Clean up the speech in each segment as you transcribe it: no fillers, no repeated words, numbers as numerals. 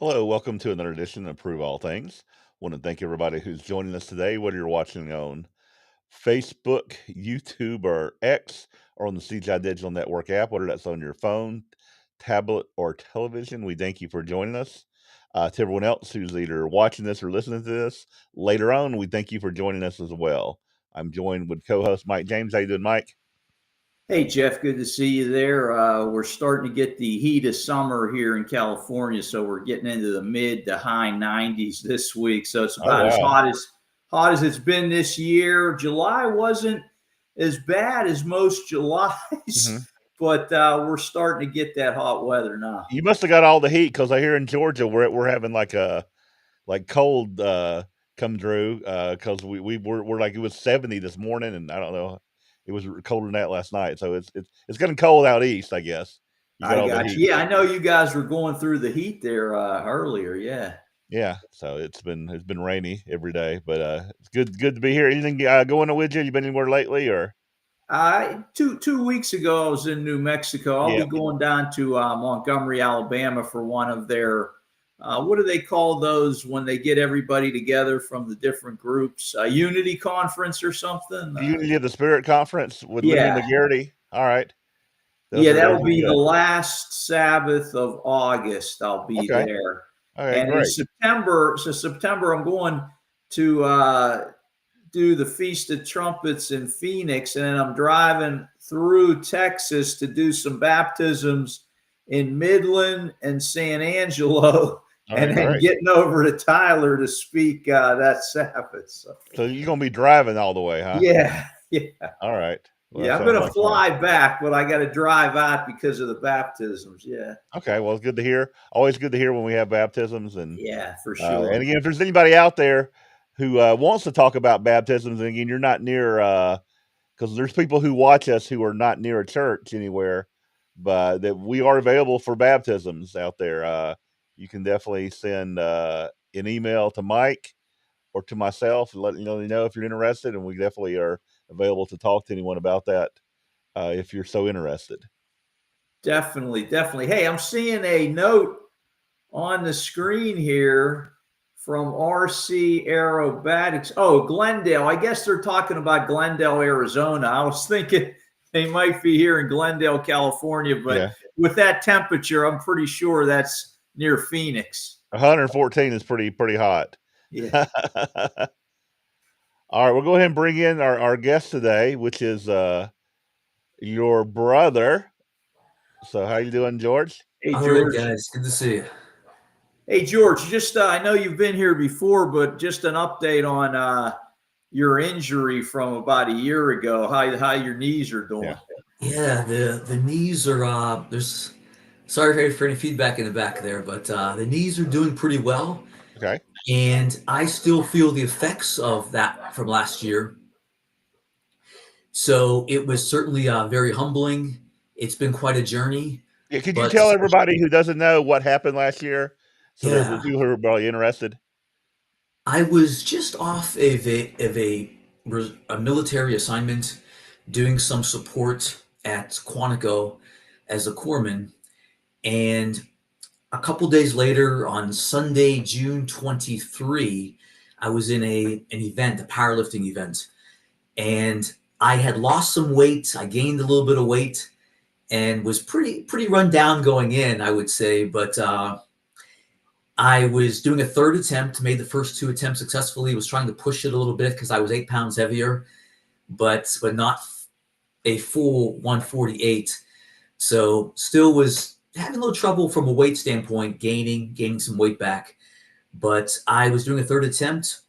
Hello, welcome to another edition of Prove All Things. Want to thank everybody who's joining us today, whether you're watching on Facebook, YouTube, or X, or on the CGI Digital Network app, whether that's on your phone, tablet, or television. We thank you for joining us. To everyone else who's either watching this or listening to this later on, we thank you for joining us as well. I'm joined with co-host Mike James. How you doing, Mike? Hey, Jeff, good to see you there. We're starting to get the heat of summer here in California, so we're getting into the mid to high 90s this week. So it's Oh about as wow. hot as it's been this year. July wasn't as bad as most Julys, hmm but we're starting to get that hot weather now. You must have got all the heat because I hear in Georgia we're having like cold come through because we're like it was 70 this morning, and I don't know, it was colder than that last night. So it's getting cold out east, I guess. You got I all the got heat. you. Yeah, I know you guys were going through the heat there earlier. Yeah. Yeah, so it's been rainy every day, but it's good to be here. Anything going on with you? You been anywhere lately, or? Two weeks ago, I was in New Mexico. I'll Yeah, be going down to Montgomery, Alabama for one of their what do they call those when they get everybody together from the different groups? Unity conference or something? the Unity of the Spirit conference with Lindy Yeah, McGarity. All right, yeah, those that'll are be the good. last Sabbath of August. I'll be Okay, there, okay, and in great. September, I'm going to do the Feast of Trumpets in Phoenix, and then I'm driving through Texas to do some baptisms in Midland and San Angelo, All and right, then great. getting over to Tyler to speak that Sabbath. So, So you're gonna be driving all the way, huh? yeah, yeah, All right. Well, that yeah. I'm sounds gonna like fun. fly back, but I got to drive out because of the baptisms. Yeah, Okay, well, it's good to hear. Always good to hear when we have baptisms, yeah, for and sure. again, if there's anybody out there who wants to talk about baptisms, and again, you're not near, because there's people who watch us who are not near a church anywhere, but that we are available for baptisms out there. You can definitely send an email to Mike or to myself, and let you know if you're interested, and we definitely are available to talk to anyone about that if you're so interested. Definitely, definitely. Hey, I'm seeing a note on the screen here from RC Aerobatics. Oh, Glendale. I guess they're talking about Glendale, Arizona. I was thinking they might be here in Glendale, California, but Yeah. with that temperature, I'm pretty sure that's near Phoenix. 114 is pretty hot. Yeah. All right, we'll go ahead and bring in our guest today, which is your brother. So how you doing, George? Hey, All right, George. guys. Good to see you. Hey, George. Just I know you've been here before, but just an update on your injury from about a year ago. How your knees are Yeah. doing? Yeah, the knees are there's sorry for any feedback in the back there, but the knees are doing pretty well, Okay. and I still feel the effects of that from last year. So it was certainly very humbling. It's been quite a journey, Yeah. Could you but tell everybody who doesn't know what happened last year, so there's the yeah, people who are probably interested? I was just off of a military assignment, doing some support at Quantico as a corpsman. And a couple days later, on Sunday, June 23, I was in an event, a powerlifting event, and I had lost some weight. I gained a little bit of weight and was pretty run down going in, I would say. But I was doing a third attempt, made the first two attempts successfully. Was trying to push it a little bit because I was 8 pounds heavier, but not a full 148. So still was having a little trouble from a weight standpoint, gaining some weight back. But I was doing a third attempt,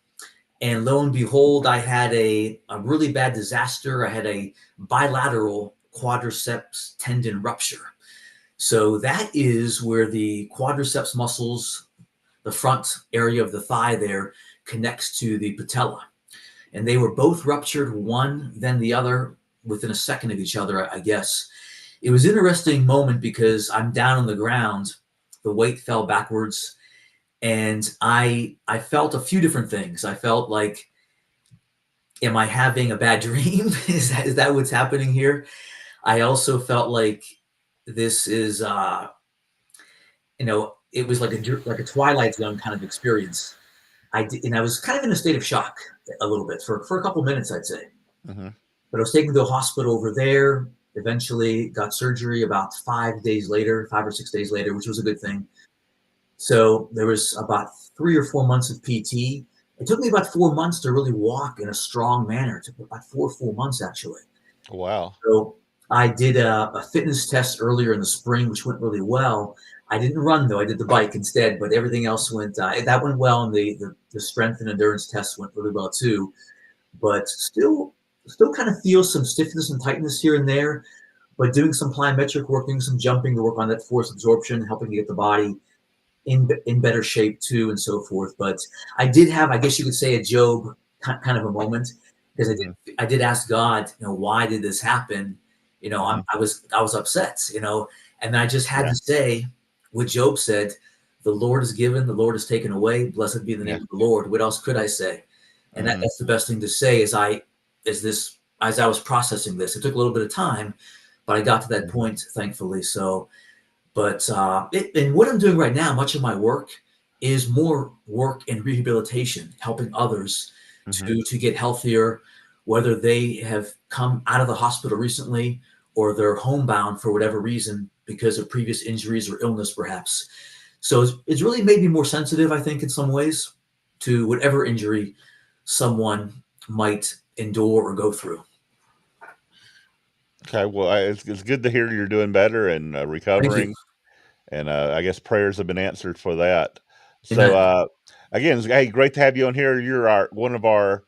and lo and behold, I had a really bad disaster. I had a bilateral quadriceps tendon rupture. So that is where the quadriceps muscles, the front area of the thigh there, connects to the patella. And they were both ruptured, one then the other, within a second of each other, I guess. It was an interesting moment because I'm down on the ground, the weight fell backwards, and I felt a few different things. I felt like, am I having a bad dream? Is that what's happening here? I also felt like this is it was like a Twilight Zone kind of experience. And I was kind of in a state of shock a little bit for a couple minutes, I'd say. Mm-hmm. But I was taken to a hospital over there. Eventually, got surgery about 5 or 6 days later, which was a good thing. So there was about 3 or 4 months of PT. It took me about 4 months to really walk in a strong manner. It took about 4 full months, actually. Wow. So I did a fitness test earlier in the spring, which went really well. I didn't run, though. I did the bike instead, but everything else that went well, and the strength and endurance test went really well, too. But still kind of feel some stiffness and tightness here and there, but doing some plyometric work, doing some jumping to work on that force absorption, helping to get the body in better shape too, and so forth. But I did have, I guess you could say, a Job kind of a moment, because I did ask God, why did this happen? I was upset, and I just had to say what Job said: the Lord is given, the Lord is taken away. Blessed be the name of the Lord. What else could I say? And that's the best thing to say as I was processing this. It took a little bit of time, but I got to that point, thankfully. So, but and what I'm doing right now, much of my work is more work in rehabilitation, helping others to get healthier, whether they have come out of the hospital recently or they're homebound for whatever reason because of previous injuries or illness, perhaps. So it's really made me more sensitive, I think, in some ways, to whatever injury someone might endure or go through. Okay, well, it's good to hear you're doing better and recovering, and I guess prayers have been answered for that. Amen. So again, hey, great to have you on here. You're one of our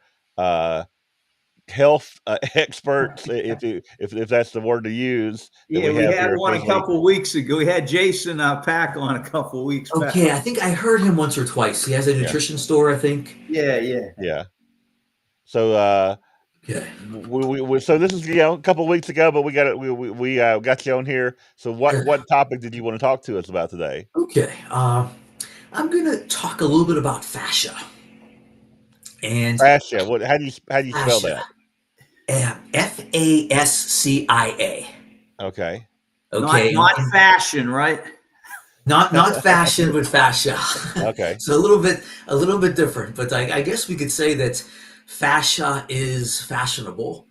health experts, if that's the word to use. Yeah, we had one a couple weeks ago. We had Jason Pack on a couple weeks back. Okay, I think I heard him once or twice. He has a nutrition store, I think. Yeah. So so this is a couple of weeks ago, but we got you on here. So what topic did you want to talk to us about today? Okay, I'm going to talk a little bit about fascia. And fascia. How do you spell that? Fascia. Okay. Not fashion, right? Not fashion, but fascia. Okay. So a little bit different, but I guess we could say that fascia is fashionable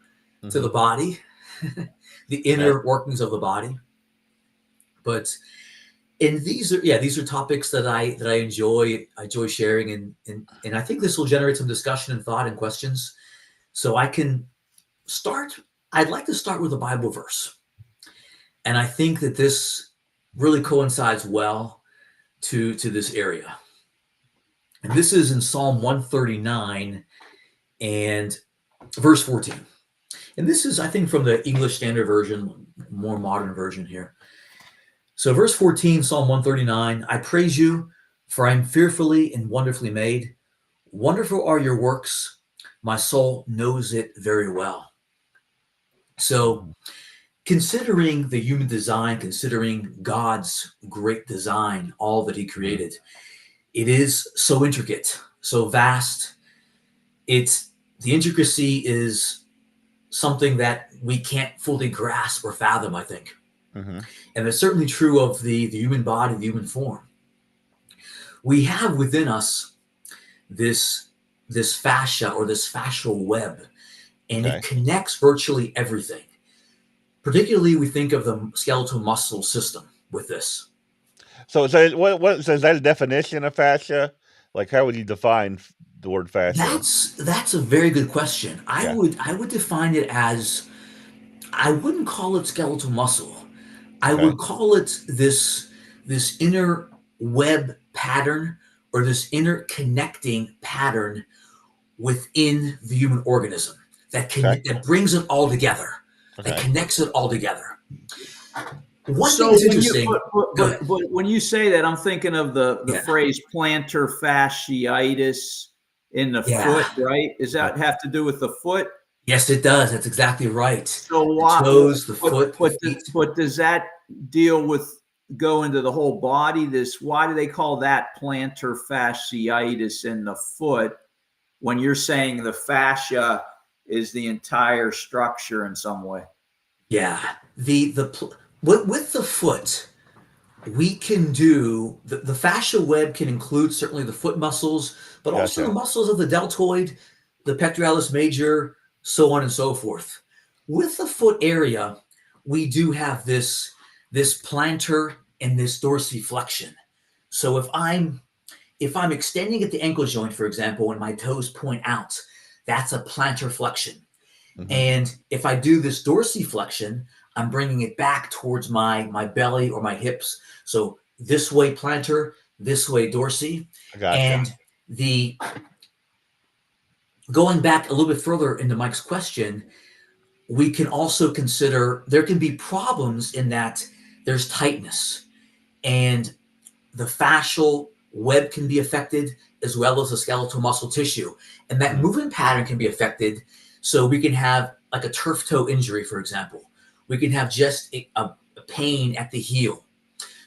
to the body, the inner workings of the body. But these are topics that I enjoy sharing, and I think this will generate some discussion and thought and questions. So I can start. I'd like to start with a Bible verse, and I think that this really coincides well to this area. And this is in Psalm 139 and verse 14. And this is, I think, from the English Standard Version, more modern version here. So verse 14, Psalm 139, I praise you, for I am fearfully and wonderfully made. Wonderful are your works. My soul knows it very well. So considering the human design, considering God's great design, all that he created, it is so intricate, so vast. The intricacy is something that we can't fully grasp or fathom, I think. And it's certainly true of the human body, the human form. We have within us this fascia or this fascial web, and it connects virtually everything. Particularly, we think of the skeletal muscle system with this. So is that a definition of fascia? Like, how would you define the word fascia? That's a very good question. I would define it as, I wouldn't call it skeletal muscle. I would call it this inner web pattern, or this inner connecting pattern within the human organism that brings it all together, that connects it all together. One thing that's interesting. But when you say that, I'm thinking of the phrase plantar fasciitis in the foot, right? Does that have to do with the foot? Yes, it does. That's exactly right. So why, the toes, the foot, but does that deal with go into the whole body? Why do they call that plantar fasciitis in the foot when you're saying the fascia is the entire structure in some way? Yeah, with the foot, we can do the fascia web can include certainly the foot muscles, but also the Gotcha. muscles of the deltoid, the pectoralis major, so on and so forth. With the foot area, we do have this plantar and this dorsiflexion. So if I'm extending at the ankle joint, for example, and my toes point out, that's a plantar flexion. Mhm. And if I do this dorsiflexion, I'm bringing it back towards my belly or my hips. So this way plantar, this way dorsi. Gotcha. And the going back a little bit further into Mike's question, we can also consider there can be problems in that there's tightness, and the fascial web can be affected as well as the skeletal muscle tissue, and that movement pattern can be affected. So we can have like a turf toe injury, for example. We can have just a pain at the heel.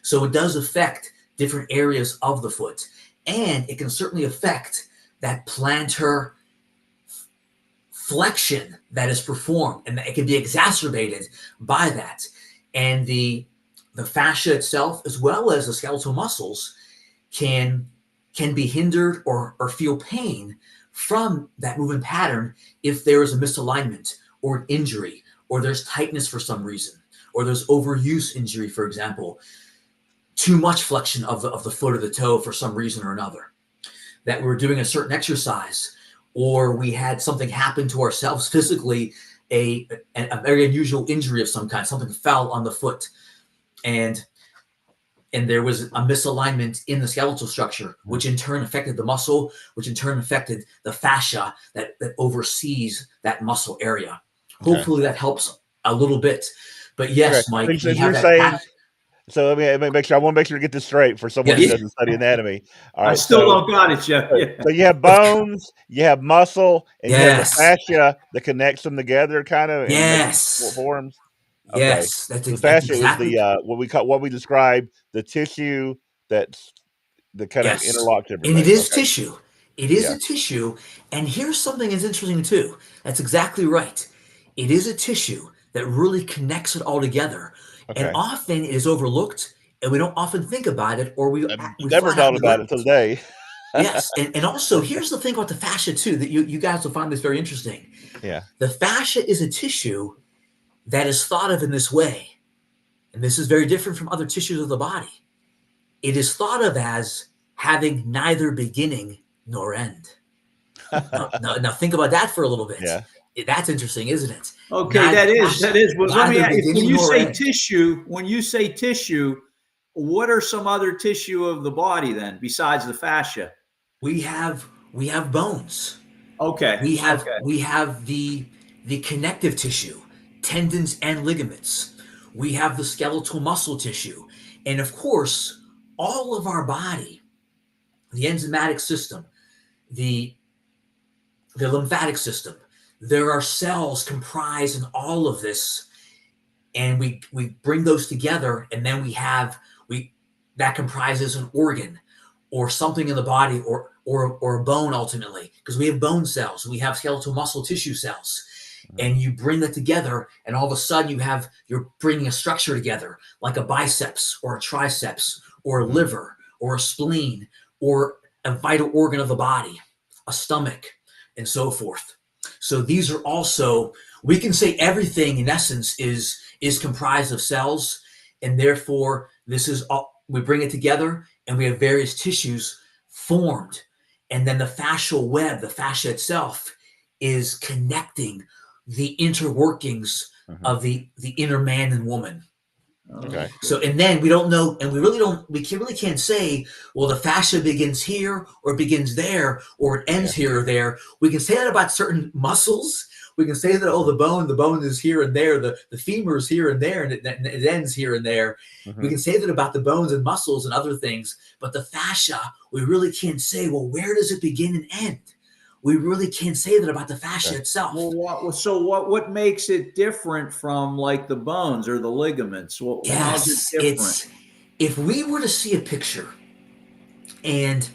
So it does affect different areas of the foot, and it can certainly affect that plantar flexion that is performed, and it can be exacerbated by that. And the fascia itself, as well as the skeletal muscles, can be hindered or feel pain from that movement pattern if there is a misalignment or an injury, or there's tightness for some reason, or there's overuse injury, for example, too much flexion of the foot or the toe for some reason or another, that we're doing a certain exercise, or we had something happen to ourselves physically, a very unusual injury of some kind, something fell on the foot, and there was a misalignment in the skeletal structure, which in turn affected the muscle, which in turn affected the fascia that oversees that muscle area. Okay. Hopefully that helps a little bit. But yes, Okay. Mike, So we have you're that saying, so let me make sure. I want to make sure to get this straight for someone who Yes. doesn't study anatomy. All I right. still So, don't got it, Jeff. Yeah. so you have bones, you have muscle, and you have the Yes. fascia that connects them together, kind of. Yes. And makes forms. Okay. Yes, that's The that's fascia exactly. is the what we describe the tissue that's that kind of Yes. interlocks everything. And it is Okay. tissue. It is Yeah. a tissue. And here's something that's interesting too. That's exactly right. It is a tissue that really connects it all together. Okay. And often it is overlooked, and we don't often think about it, or we Never flat out thought about it neglect till today. Yes. And also, here's the thing about the fascia too, that you guys will find this very interesting. Yeah. The fascia is a tissue that is thought of in this way. And this is very different from other tissues of the body. It is thought of as having neither beginning nor end. Now think about that for a little bit. Yeah. That's interesting, isn't it? Okay, Neither that is. Well, let me neither ask, when beginning you nor say end. tissue, what are some other tissue of the body then besides the fascia? We have bones. Okay. We have the connective tissue, tendons and ligaments. We have the skeletal muscle tissue. And of course, all of our body, the enzymatic system, the lymphatic system, there are cells comprised in all of this. And we bring those together, and then that comprises an organ or something in the body, or a bone ultimately, because we have bone cells, we have skeletal muscle tissue cells, and you bring that together, and all of a sudden you're bringing a structure together, like a biceps or a triceps or a liver or a spleen or a vital organ of the body, a stomach, and so forth. So these are also, we can say everything in essence is comprised of cells, and therefore this is all, we bring it together and we have various tissues formed. And then the fascial web, the fascia itself, is connecting the interworkings of the inner man and woman. Okay. So, and then we don't know, and we really can't say, well, the fascia begins here or begins there, or it ends here or there. We can say that about certain muscles. We can say that, the bone is here and there, the femur is here and there, and it ends here and there. We can say that about the bones and muscles and other things, but the fascia, we really can't say, well, where does it begin and end? We really can't say that about the fascia itself. Well, so what makes it different from like the bones or the ligaments? How's it different? If we were to see a picture, and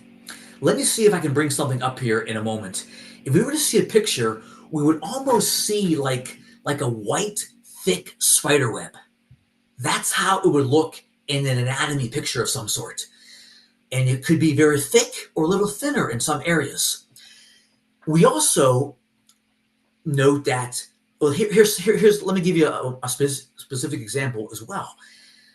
let me see if I can bring something up here in a moment. If we were to see a picture, we would almost see like a white, thick spider web. That's how it would look in an anatomy picture of some sort. And it could be very thick or a little thinner in some areas. We also note that, well, here's let me give you a specific example as well.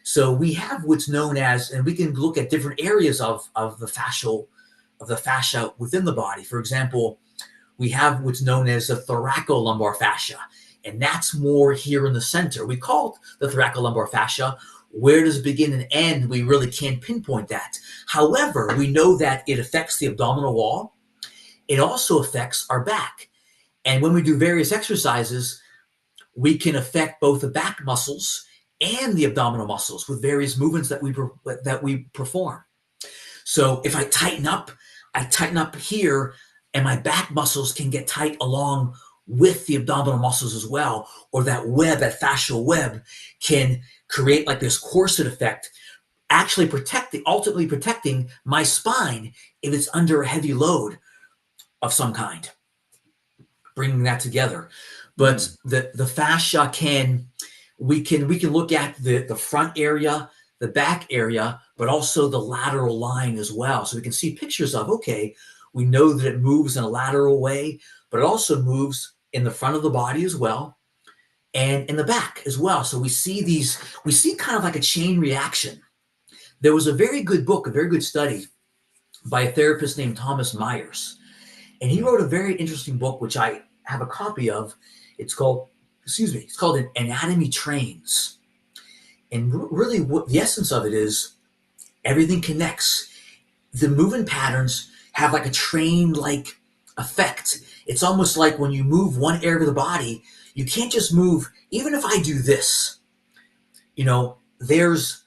So we have what's known as, and we can look at different areas of the fascia within the body. For example, we have what's known as the thoracolumbar fascia, and that's more here in the center. We call it the thoracolumbar fascia. Where does it begin and end? We really can't pinpoint that. However, we know that it affects the abdominal wall. It also affects our back. And when we do various exercises, we can affect both the back muscles and the abdominal muscles with various movements that we perform. So if I tighten up here, and my back muscles can get tight along with the abdominal muscles as well, or that web, that fascial web, can create like this corset effect, actually ultimately protecting my spine if it's under a heavy load of some kind, bringing that together. But the fascia we can look at the front area, the back area, but also the lateral line as well. So we can see pictures of, okay, we know that it moves in a lateral way, but it also moves in the front of the body as well, and in the back as well. So we see kind of like a chain reaction. There was a very good book, a very good study by a therapist named Thomas Myers. And he wrote a very interesting book, which I have a copy of. It's called Anatomy Trains. And really what the essence of it is, everything connects. The movement patterns have like a train-like effect. It's almost like when you move one area of the body, you can't just move. Even if I do this, there's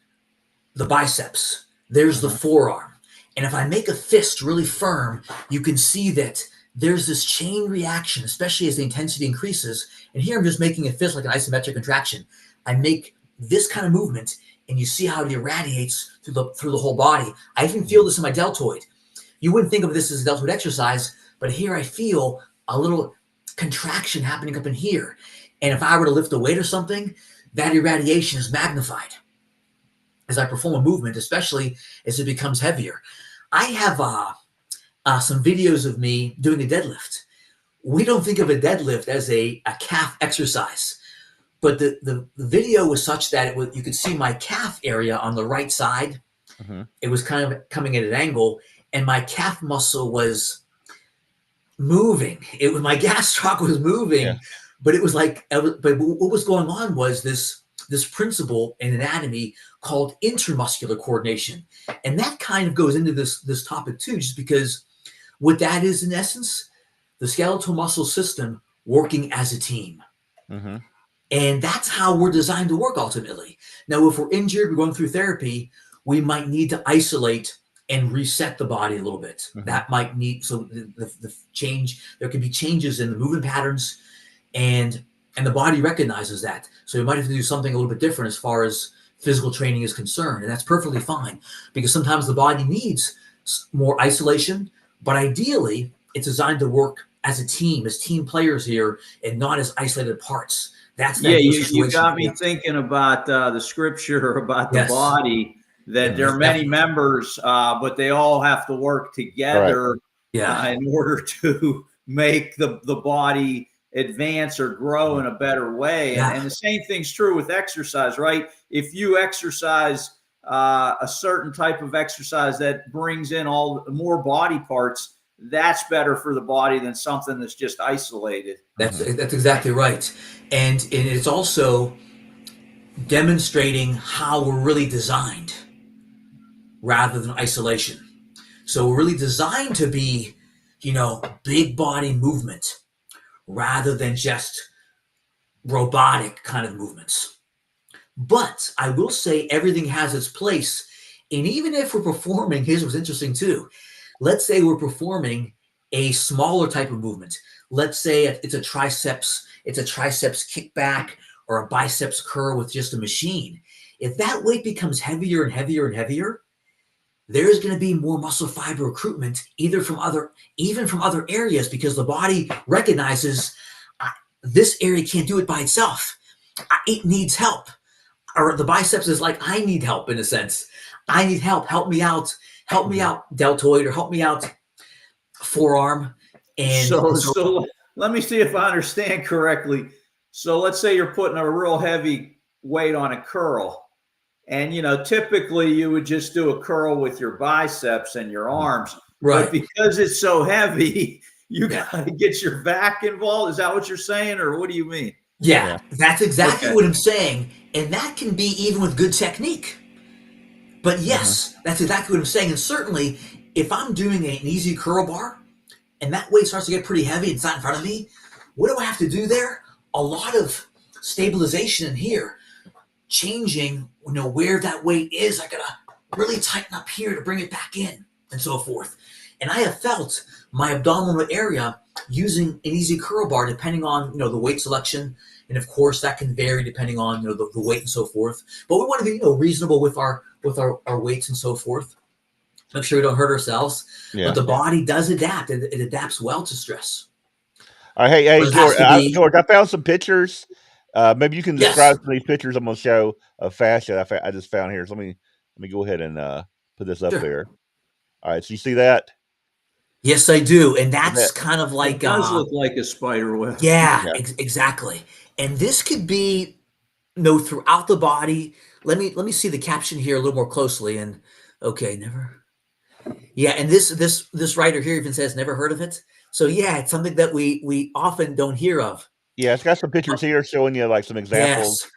the biceps, there's the forearm. And if I make a fist really firm, you can see that there's this chain reaction, especially as the intensity increases. And here I'm just making a fist like an isometric contraction. I make this kind of movement, and you see how it irradiates through the whole body. I even feel this in my deltoid. You wouldn't think of this as a deltoid exercise, but here I feel a little contraction happening up in here. And if I were to lift a weight or something, that irradiation is magnified as I perform a movement, especially as it becomes heavier. I have some videos of me doing a deadlift. We don't think of a deadlift as a calf exercise, but the video was such that you could see my calf area on the right side. Mm-hmm. It was kind of coming at an angle, and my calf muscle was moving. My gastroc was moving, yeah. But it was like, but what was going on was this principle in anatomy called intermuscular coordination. And that kind of goes into this topic too, just because what that is in essence, the skeletal muscle system working as a team. Mm-hmm. And that's how we're designed to work ultimately. Now, if we're injured, we're going through therapy, we might need to isolate and reset the body a little bit. Mm-hmm. That might need, so the change, there can be changes in the movement patterns, and the body recognizes that. So you might have to do something a little bit different as far as physical training is concerned. And that's perfectly fine, because sometimes the body needs more isolation, but ideally it's designed to work as a team, as team players here, and not as isolated parts. That's that you got me thinking about the scripture about the body, that there are many members, but they all have to work together in order to make the body advance or grow in a better way. Yeah. And the same thing's true with exercise, right? If you exercise a certain type of exercise that brings in more body parts, that's better for the body than something that's just isolated. That's exactly right. And it's also demonstrating how we're really designed rather than isolation. So we're really designed to be, big body movement rather than just robotic kind of movements. But I will say everything has its place. And even if we're performing, here's what's interesting too. Let's say we're performing a smaller type of movement. Let's say it's a triceps kickback or a biceps curl with just a machine. If that weight becomes heavier and heavier and heavier, there's going to be more muscle fiber recruitment, even from other areas, because the body recognizes this area can't do it by itself. It needs help. or the biceps is like, I need help in a sense. I need help. Help me out. Help me out, deltoid, or help me out, forearm. And so let me see if I understand correctly. So let's say you're putting a real heavy weight on a curl. And, typically you would just do a curl with your biceps and your arms. right. But because it's so heavy, you got to get your back involved. Is that what you're saying? Or what do you mean? Yeah, that's exactly what I'm saying. And that can be even with good technique. But yes, that's exactly what I'm saying. And certainly, if I'm doing an easy curl bar and that weight starts to get pretty heavy, it's not in front of me, what do I have to do there? A lot of stabilization in here, changing, where that weight is. I gotta really tighten up here to bring it back in and so forth. And I have felt my abdominal area using an easy curl bar, depending on, the weight selection. And of course that can vary depending on, the weight and so forth. But we want to be, reasonable with our weights and so forth. Make sure we don't hurt ourselves. Yeah. But the body does adapt. It adapts well to stress. All right, hey, George, I found some pictures. Maybe you can describe some of these pictures I'm going to show of fascia I just found here. So let me go ahead and put this up there. All right, so you see that? Yes, I do, and that's kind of like it does look like a spider web. Yeah, exactly. And this could be, throughout the body. Let me see the caption here a little more closely. And okay, never. Yeah, and this writer here even says never heard of it. So yeah, it's something that we often don't hear of. Yeah, it's got some pictures here showing you like some examples. Yes.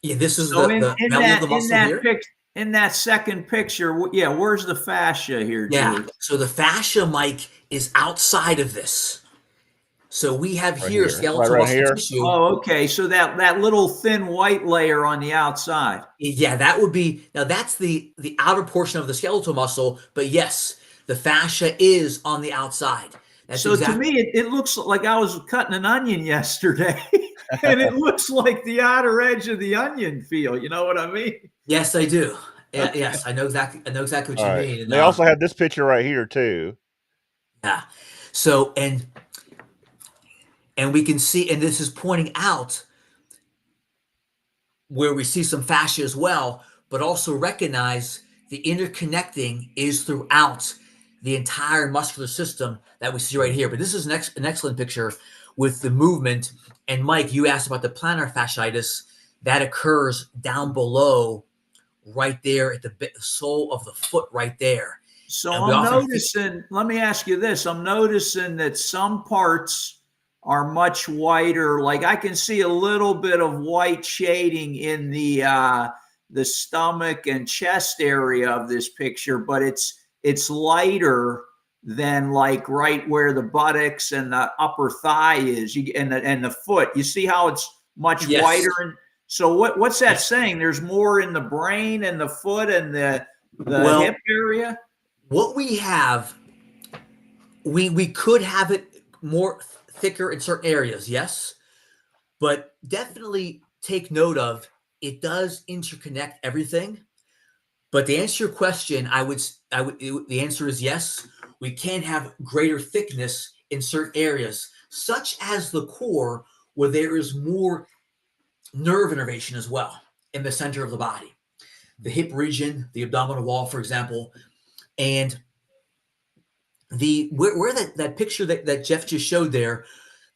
Yeah, this is the belly of the muscle here. In that second picture, where's the fascia here, George? Yeah, so the fascia, Mike, is outside of this. So we have here skeletal muscle tissue. Oh, okay. So that little thin white layer on the outside. Yeah, that would be, now that's the outer portion of the skeletal muscle, but yes, the fascia is on the outside. To me, it looks like I was cutting an onion yesterday, and it looks like the outer edge of the onion feel. You know what I mean? Yes, I do. Yes, I know exactly what you mean. And they also have this picture right here too. Yeah. So and we can see, and this is pointing out where we see some fascia as well, but also recognize the interconnecting is throughout the entire muscular system that we see right here. But this is an excellent picture with the movement. And Mike, you asked about the plantar fasciitis that occurs down below, right there at the sole of the foot, right there. So I'm noticing. Let me ask you this: I'm noticing that some parts are much whiter. Like I can see a little bit of white shading in the stomach and chest area of this picture, but it's lighter than like right where the buttocks and the upper thigh is, and the foot. You see how it's much whiter. And so what's that saying? There's more in the brain and the foot and the hip area. What we have, we could have it more thicker in certain areas, yes, but definitely take note of it does interconnect everything. But to answer your question, the answer is yes. We can have greater thickness in certain areas, such as the core, where there is more nerve innervation as well in the center of the body, the hip region, the abdominal wall, for example, and where that picture that Jeff just showed there,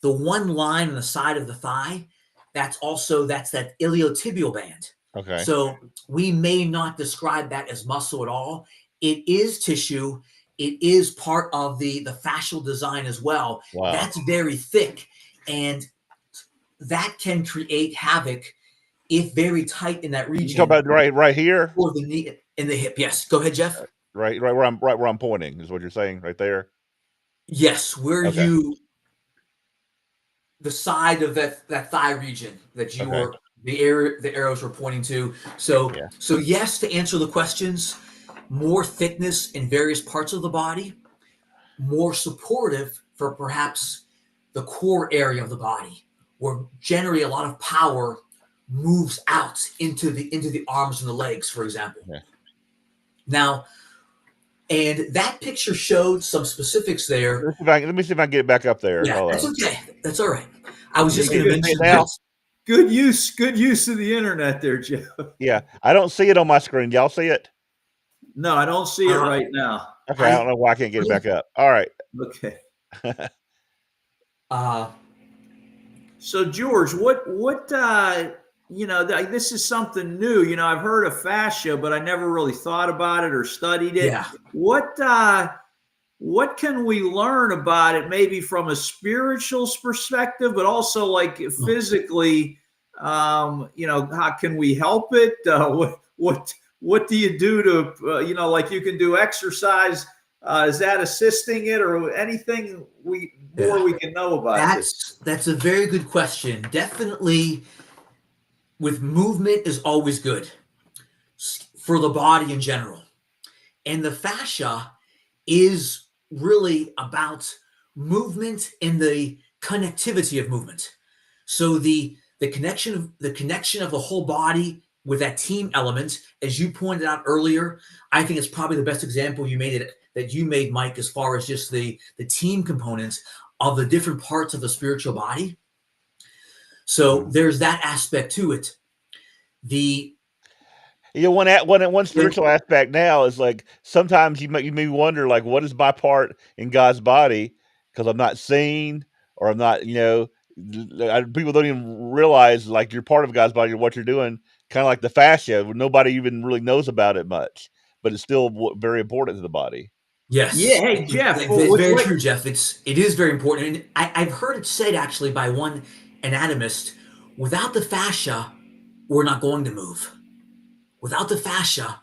the one line on the side of the thigh, that's that iliotibial band. Okay. So we may not describe that as muscle at all. It is tissue. It is part of the fascial design as well. Wow. That's very thick, and that can create havoc if very tight in that region. You talk about right here, or the knee and the hip. Yes. Go ahead, Jeff. Right where I'm pointing is what you're saying, right there. Yes, the side of that thigh region that you were the arrows were pointing to. So yes, to answer the questions, more thickness in various parts of the body, more supportive for perhaps the core area of the body, where generally a lot of power moves out into the arms and the legs, for example. Yeah. Now, and that picture showed some specifics there. Let me see if I can get it back up there. Yeah, that's okay. That's all right. I was just going to mention now. Good use of the internet there, Jeff. Yeah, I don't see it on my screen. Y'all see it? No, I don't see it right now. Okay, I don't know why I can't get it back up. All right. Okay. Uh, So George, this is something new. I've heard of fascia, but I never really thought about it or studied it. Yeah. What can we learn about it, maybe from a spiritual perspective, but also like physically? How can we help it? What do you do to like you can do exercise? Is that assisting it, or anything we can know about this? That's a very good question. Definitely, with movement is always good for the body in general, and the fascia is really about movement and the connectivity of movement. So the connection of the whole body with that team element, as you pointed out earlier, I think it's probably the best example that you made, Mike, as far as just the team components of the different parts of the spiritual body. So there's that aspect to it. One spiritual aspect now is like sometimes you may wonder, like, what is my part in God's body? Because I'm not seen, or I'm not, people don't even realize like you're part of God's body or what you're doing. Kind of like the fascia, nobody even really knows about it much, but it's still very important to the body. Yes. Yeah. Hey, Jeff. It's very true, Jeff. It is very important. And I've heard it said actually by one anatomist, without the fascia, we're not going to move. Without the fascia,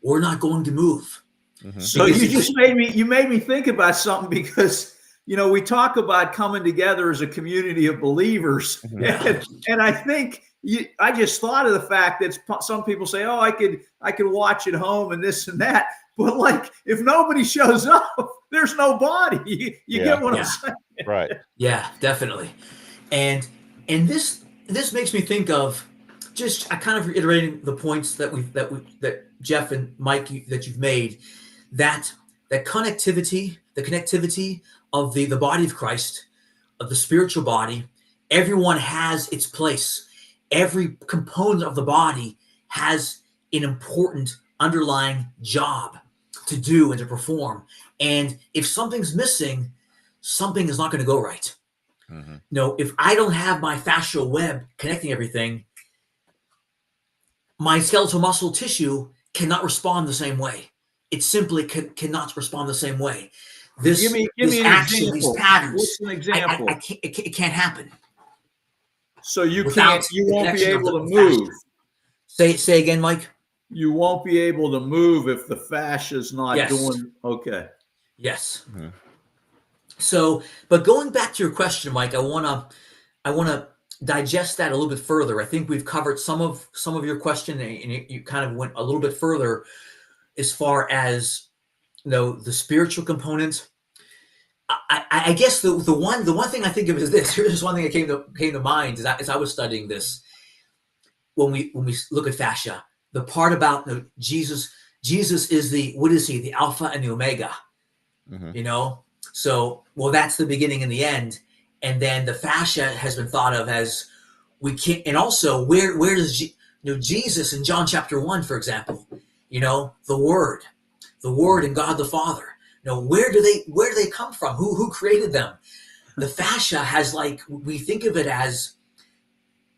we're not going to move. Mm-hmm. So you made me think about something, because we talk about coming together as a community of believers, and I think I just thought of the fact that some people say, "Oh, I could watch at home and this and that," but like if nobody shows up, there's no body. You get what I'm saying? Right. Yeah, definitely. And this makes me think of, just I kind of reiterating the points that Jeff and Mike that you've made, that connectivity, the connectivity of the body of Christ, of the spiritual body. Everyone has its place. Every component of the body has an important underlying job to do and to perform. And if something's missing, something is not going to go right. Mm-hmm. If I don't have my fascial web connecting everything, my skeletal muscle tissue cannot respond the same way. It simply cannot respond the same way. Give me an action, example. these patterns. What's an example? It can't happen. So you won't be able to move. Say again, Mike. You won't be able to move if the fascia is not doing. Okay. Yes. Mm-hmm. So, but going back to your question, Mike, I wanna digest that a little bit further. I think we've covered some of your question, and you kind of went a little bit further as far as the spiritual component. I guess the one thing I think of is this. Here's one thing that came to mind as I was studying this. When we look at fascia, the part about Jesus is the Alpha and the Omega. Mm-hmm. So that's the beginning and the end. And then the fascia has been thought of as and also where does Jesus in John chapter 1, for example, the Word and God the Father. Where do they come from? Who created them? The fascia has, like, we think of it as,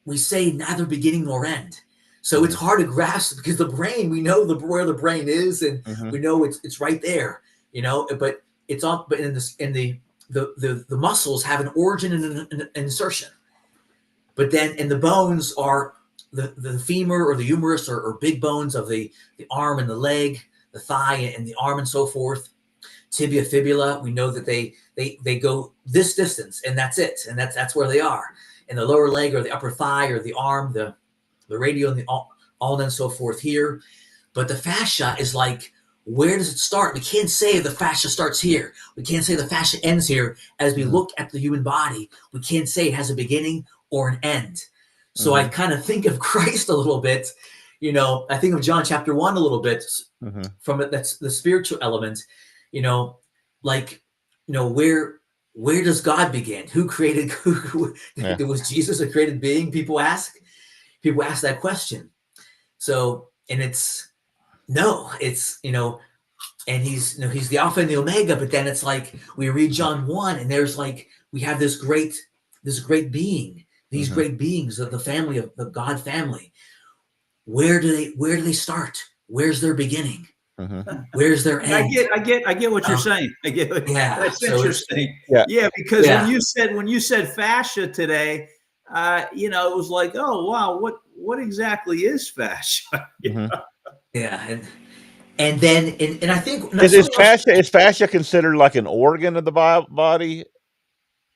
we say, neither beginning nor end. So it's hard to grasp, because the brain, we know where the brain is, and we know it's right there, but it's on, but in the muscles have an origin and an insertion. But then in the bones are the femur or the humerus or big bones of the arm and the leg, the thigh and the arm and so forth. Tibia, fibula, we know that they go this distance, and that's it. And that's where they are. And the lower leg or the upper thigh or the arm, the radial and the ulna and so forth here. But the fascia is like, where does it start? We can't say the fascia starts here. We can't say the fascia ends here. As we look at the human body, we can't say it has a beginning or an end. So I kind of think of Christ a little bit. I think of John chapter 1 a little bit from it. That's the spiritual element. Where where does God begin? Who created? Yeah. Was Jesus a created being? People ask that question. So, and it's no, it's and he's he's the Alpha and the Omega. But then it's like we read John 1, and there's like we have this great being, these great beings of the family of the God family. Where do they start? Where's their beginning? Where's their end? I get what you're saying. I get it. Yeah, That's so interesting. Yeah. Because when you said fascia today, it was like, oh wow, what exactly is fascia? Yeah, and then I think is fascia considered like an organ of the body,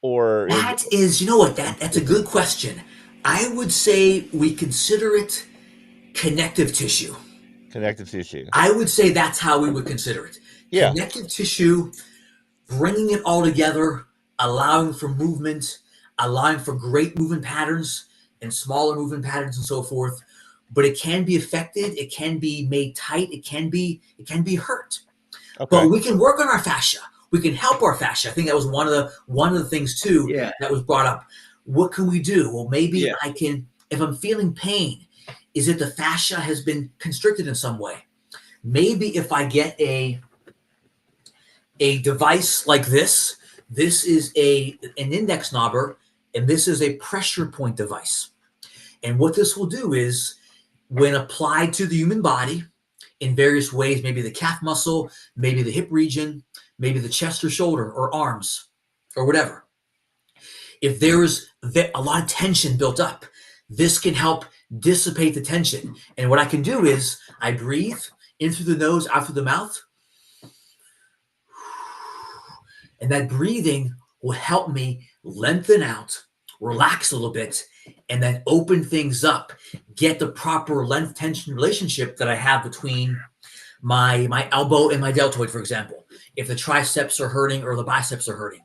or that is that's a good question. I would say we consider it connective tissue. Connective tissue. I would say that's how we would consider it. Yeah. Connective tissue, bringing it all together, allowing for movement, allowing for great movement patterns and smaller movement patterns and so forth. But it can be affected. It can be made tight. It can be hurt. Okay. But we can work on our fascia. We can help our fascia. I think that was one of the things too that was brought up. What can we do? Well, maybe I can, if I'm feeling pain, is it the fascia has been constricted in some way? Maybe if I get a device like this is an index knobber, and this is a pressure point device. And what this will do is, when applied to the human body in various ways, maybe the calf muscle, maybe the hip region, maybe the chest or shoulder or arms or whatever, if there's a lot of tension built up, this can help dissipate the tension. And what I can do is I breathe in through the nose, out through the mouth. And that breathing will help me lengthen out, relax a little bit, and then open things up, get the proper length tension relationship that I have between my elbow and my deltoid, for example. If the triceps are hurting or the biceps are hurting,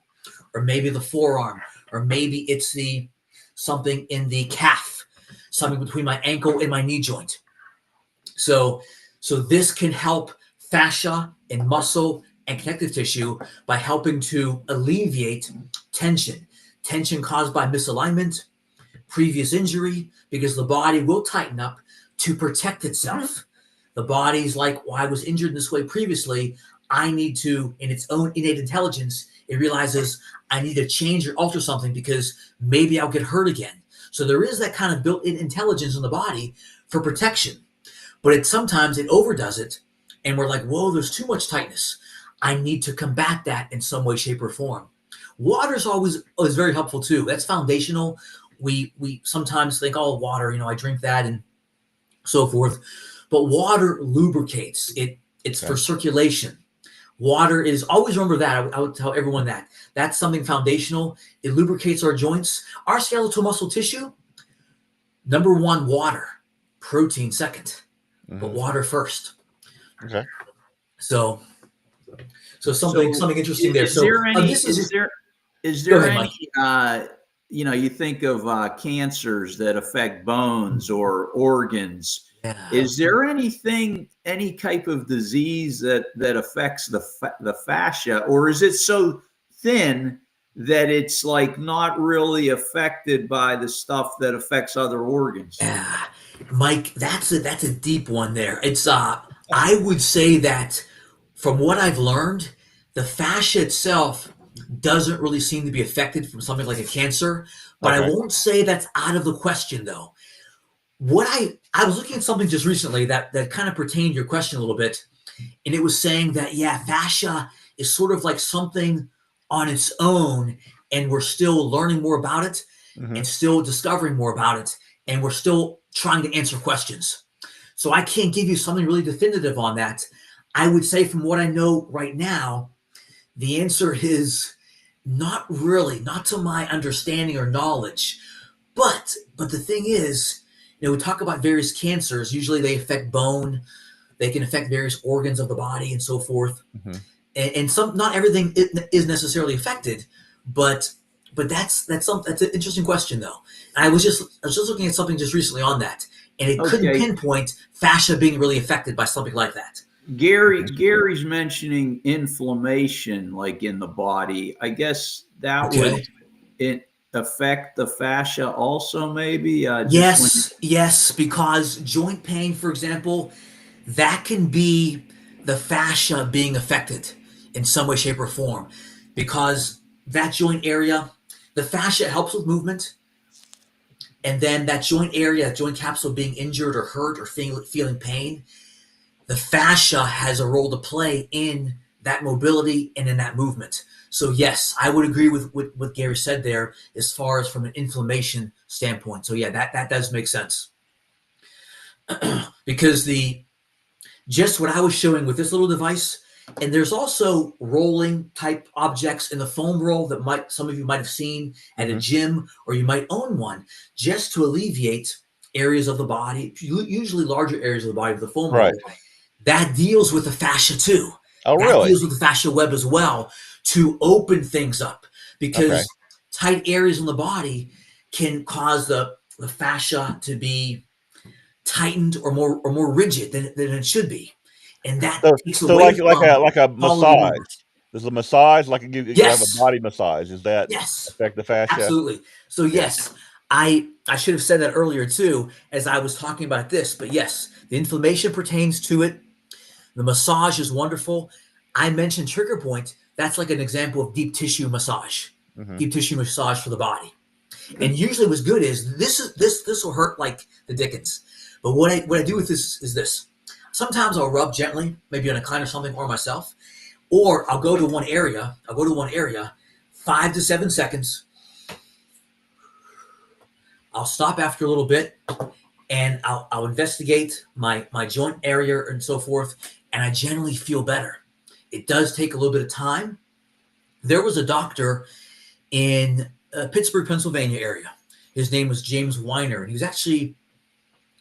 or maybe the forearm, or maybe it's something in the calf, something between my ankle and my knee joint. So this can help fascia and muscle and connective tissue by helping to alleviate tension caused by misalignment, previous injury, because the body will tighten up to protect itself. The body's like, well, I was injured in this way previously. I need to, in its own innate intelligence, it realizes I need to change or alter something because maybe I'll get hurt again. So there is that kind of built-in intelligence in the body for protection. But sometimes it overdoes it, and we're like, whoa, there's too much tightness. I need to combat that in some way, shape, or form. Water is very helpful too. That's foundational. We sometimes think, oh, water, I drink that and so forth. But water lubricates. It's for circulation. Water is, always remember that. I would tell everyone that. That's something foundational. It lubricates our joints. Our skeletal muscle tissue, number one, water. Protein second. But water first. Okay. So something interesting there. Is there any you think of cancers that affect bones or organs. Yeah. Is there any type of disease that affects the fascia, or is it so thin that it's like not really affected by the stuff that affects other organs? Yeah, Mike, that's a deep one there. It's I would say that from what I've learned, the fascia itself doesn't really seem to be affected from something like a cancer, but I won't say that's out of the question though. What I was looking at something just recently that kind of pertained to your question a little bit, and it was saying that fascia is sort of like something on its own, and we're still learning more about it and still discovering more about it, and we're still trying to answer questions. So I can't give you something really definitive on that. I would say from what I know right now, the answer is not really, not to my understanding or knowledge. But the thing is, we talk about various cancers. Usually they affect bone. They can affect various organs of the body and so forth. And not everything is necessarily affected, but that's an interesting question though. And I was just looking at something just recently on that, and it couldn't pinpoint fascia being really affected by something like that. Gary's mentioning inflammation like in the body. I guess that Okay. would affect the fascia also, maybe? Yes, because joint pain, for example, that can be the fascia being affected in some way, shape, or form. Because that joint area, the fascia helps with movement, and then that joint area, that joint capsule being injured or hurt or feeling pain, the fascia has a role to play in that mobility and in that movement. So yes, I would agree with what Gary said there as far as from an inflammation standpoint. So yeah, that does make sense. Because the just what I was showing with this little device, and there's also rolling type objects in the foam roll that might some of you might have seen at a gym, or you might own one, just to alleviate areas of the body, usually larger areas of the body with the foam Right. roll. That deals with the fascia too. Oh, That really? deals with the fascia web as well to open things up, because Okay. tight areas in the body can cause the fascia to be tightened or more rigid than it should be, and that takes So away like from a quality massage. movement. There's a massage, like you have a Yes, body massage. Does that yes, affect the fascia? absolutely. So Yeah. yes, I should have said that earlier too, as I was talking about this. But yes, the inflammation pertains to it. The massage is wonderful. I mentioned trigger point. That's like an example of deep tissue massage. Mm-hmm. Deep tissue massage for the body. And usually what's good is this will hurt like the dickens. But what I do with this is this. Sometimes I'll rub gently, maybe on a client or something, or myself, or I'll go to one area. 5 to 7 seconds. I'll stop after a little bit, and I'll investigate my joint area and so forth, and I generally feel better. It does take a little bit of time. There was a doctor in Pittsburgh, Pennsylvania area. His name was James Weiner, and he was actually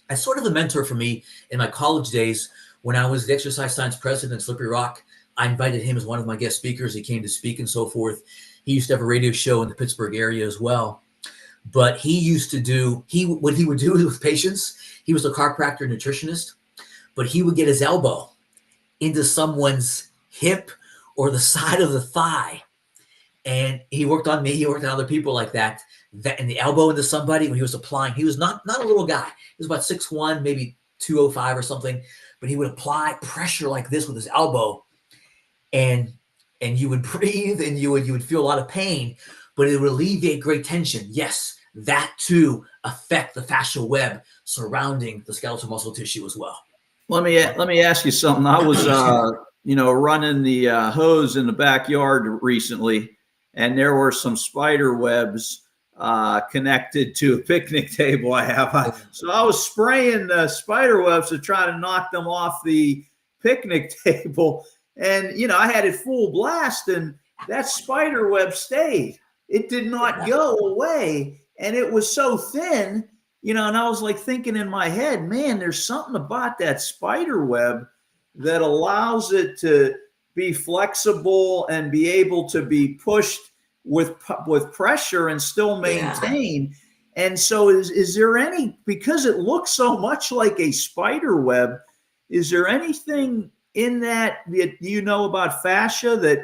a sort of a mentor for me in my college days when I was the exercise science president at Slippery Rock. I invited him as one of my guest speakers. He came to speak and so forth. He used to have a radio show in the Pittsburgh area as well. But he used to do, what he would do with patients, he was a chiropractor nutritionist, but he would get his elbow into someone's hip or the side of the thigh. And he worked on me, he worked on other people like that. And the elbow into somebody when he was applying, he was not a little guy. He was about 6'1", maybe 205 or something, but he would apply pressure like this with his elbow. And you would breathe and you would feel a lot of pain, but it would alleviate great tension. Yes, that too affect the fascial web surrounding the skeletal muscle tissue as well. Let me ask you something. I was running the hose in the backyard recently, and there were some spider webs connected to a picnic table I have. So I was spraying spider webs to try to knock them off the picnic table. And, I had it full blast, and that spider web stayed. It did not go away. And it was so thin, and I was like thinking in my head, man, there's something about that spider web that allows it to be flexible and be able to be pushed with pressure and still maintain. Yeah. And so is there any, because it looks so much like a spider web, is there anything in that about fascia that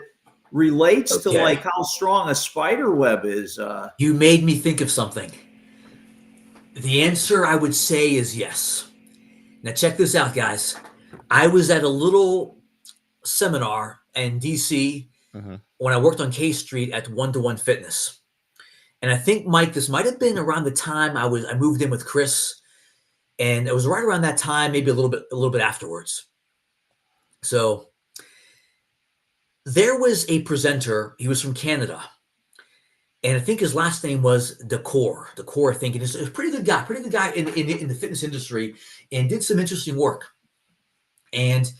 relates to like how strong a spider web is? You made me think of something. The answer I would say is yes. Now check this out, guys. I was at a little seminar in DC when I worked on K Street at One-to-One Fitness. And I think, Mike, this might have been around the time I moved in with Chris. And it was right around that time, maybe a little bit afterwards. So there was a presenter. He was from Canada, and I think his last name was Decor, I think. And he's a pretty good guy in the fitness industry, and did some interesting work. And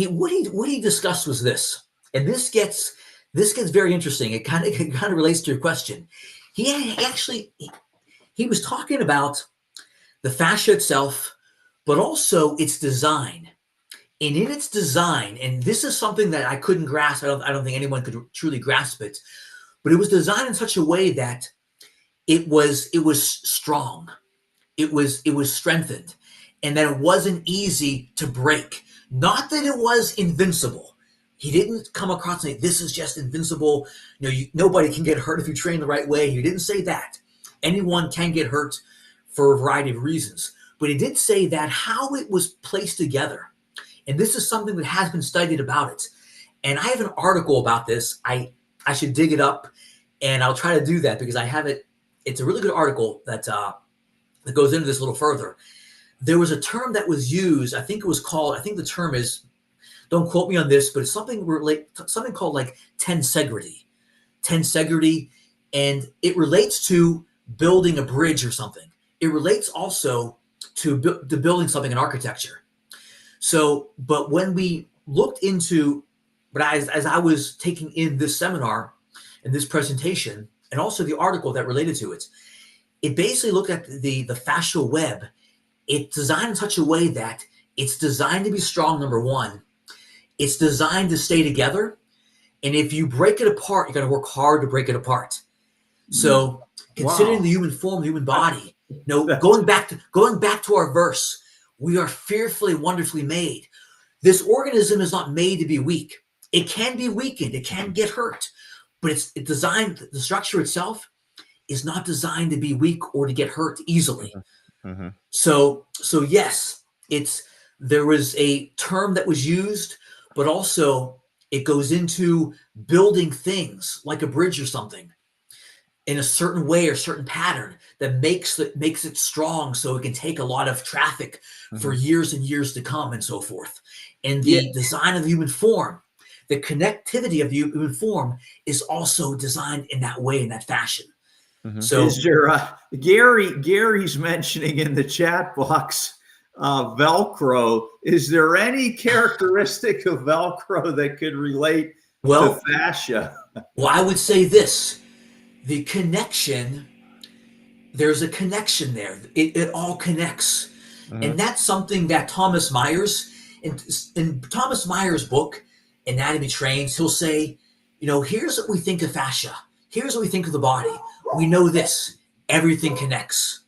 what he discussed was this, and this gets very interesting. It kind of relates to your question. He was talking about the fascia itself, but also its design. And in its design, and this is something that I couldn't grasp, I don't think anyone could truly grasp it, but it was designed in such a way that it was strong, it was strengthened, and that it wasn't easy to break. Not that it was invincible, He didn't come across and say, this is just invincible. Nobody can get hurt if you train the right way. He didn't say that. Anyone can get hurt for a variety of reasons. But he did say that how it was placed together, and this is something that has been studied about it. And I have an article about this. I should dig it up, and I'll try to do that because I have it. It's a really good article that goes into this a little further. There was a term that was used. I think the term is, don't quote me on this, but it's something called like tensegrity, and it relates to building a bridge or something. It relates also to building something in architecture. So, but when we looked into, as I was taking in this seminar and this presentation, and also the article that related to it, it basically looked at the fascial web. It's designed in such a way that it's designed to be strong, number one. It's designed to stay together. And if you break it apart, you got to work hard to break it apart. So considering the human form, the human body, going back to our verse, we are fearfully, wonderfully made. This organism is not made to be weak. It can be weakened. It can get hurt. But it's designed, the structure itself is not designed to be weak or to get hurt easily. Mm-hmm. So yes, there was a term that was used, but also it goes into building things like a bridge or something in a certain way or certain pattern that makes it strong so it can take a lot of traffic for years and years to come and so forth. And the design of the human form, the connectivity of the human form is also designed in that way, in that fashion. Mm-hmm. So is there, Gary's mentioning in the chat box, Velcro. Is there any characteristic of Velcro that could relate to fascia? Well, I would say this, the connection, there's a connection there. It all connects. Mm-hmm. And that's something that Thomas Myers, in Thomas Myers' book, Anatomy Trains, he'll say, here's what we think of fascia. Here's what we think of the body. We know this. Everything connects.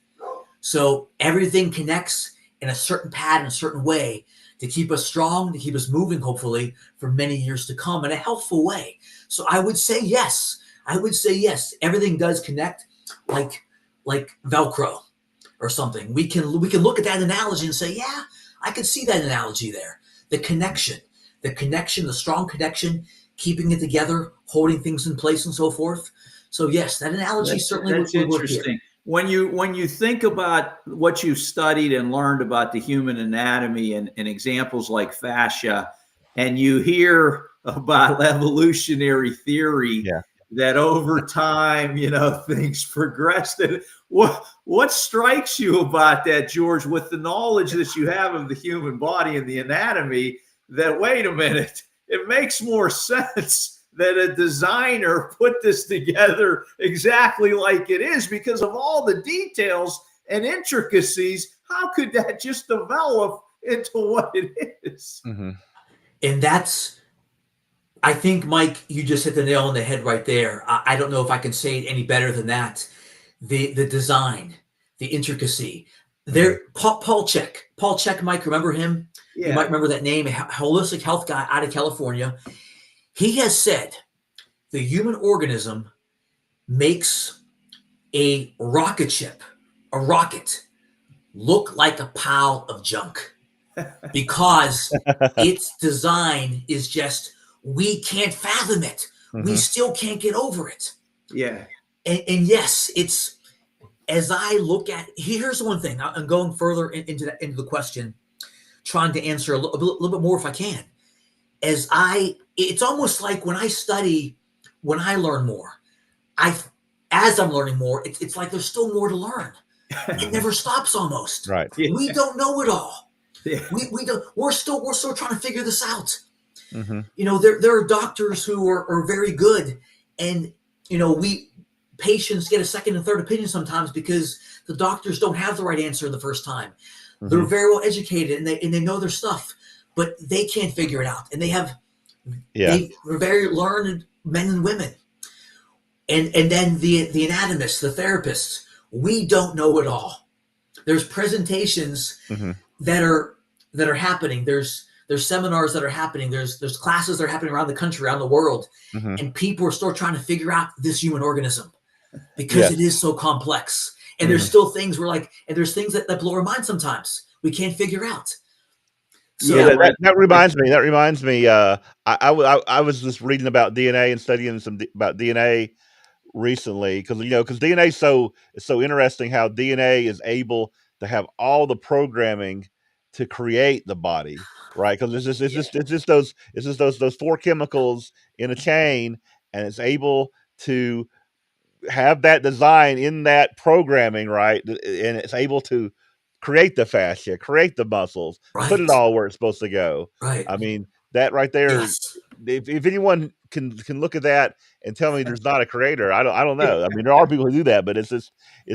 So everything connects in a certain pattern, a certain way to keep us strong, to keep us moving, hopefully, for many years to come in a healthful way. So I would say yes. Everything does connect like Velcro or something. We can look at that analogy and say, yeah, I can see that analogy there. The connection, the strong connection, keeping it together, holding things in place and so forth. So yes, that analogy certainly would work here. When you think about what you've studied and learned about the human anatomy and examples like fascia, and you hear about evolutionary theory, that over time, things progressed. And what strikes you about that, George, with the knowledge that you have of the human body and the anatomy, that, wait a minute, it makes more sense that a designer put this together exactly like it is because of all the details and intricacies. How could that just develop into what it is? Mm-hmm. And that's, I think, Mike, you just hit the nail on the head right there. I don't know if I can say it any better than that. The design, the intricacy. There, Paul Chek, Mike, remember him? Yeah. You might remember that name, a holistic health guy out of California. He has said the human organism makes a rocket ship, a rocket, look like a pile of junk because its design is just, we can't fathom it. Mm-hmm. We still can't get over it. Yeah. And yes, it's, as I look at, here's one thing, I'm going further into the question, trying to answer a little bit more if I can. It's almost like when I study, when I learn more, as I'm learning more, it's like there's still more to learn. It never stops almost. Right. Yeah. We don't know it all. Yeah. We're still trying to figure this out. Mm-hmm. There are doctors who are very good, and patients get a second and third opinion sometimes because the doctors don't have the right answer the first time. Mm-hmm. They're very well educated and they know their stuff, but they can't figure it out. And they're very learned men and women. And then the anatomists, the therapists, we don't know it all. There's presentations that are happening. There's there's seminars that are happening. There's classes that are happening around the country, around the world, Mhm. and people are still trying to figure out this human organism because Yes. it is so complex. And Mhm. there's still things and there's things that blow our mind sometimes. We can't figure out. So Yeah, like that reminds me. That reminds me. I was just reading about DNA and studying about DNA recently because because DNA is so interesting how DNA is able to have all the programming to create the body, right? Because it's just those four chemicals in a chain, and it's able to have that design in that programming, right? And it's able to create the fascia, create the muscles, put it right, all where it's supposed to go. right, I mean, that right there, yes. if anyone can look at that and tell me there's not a creator, I don't know. I mean, there are people who do that, but it's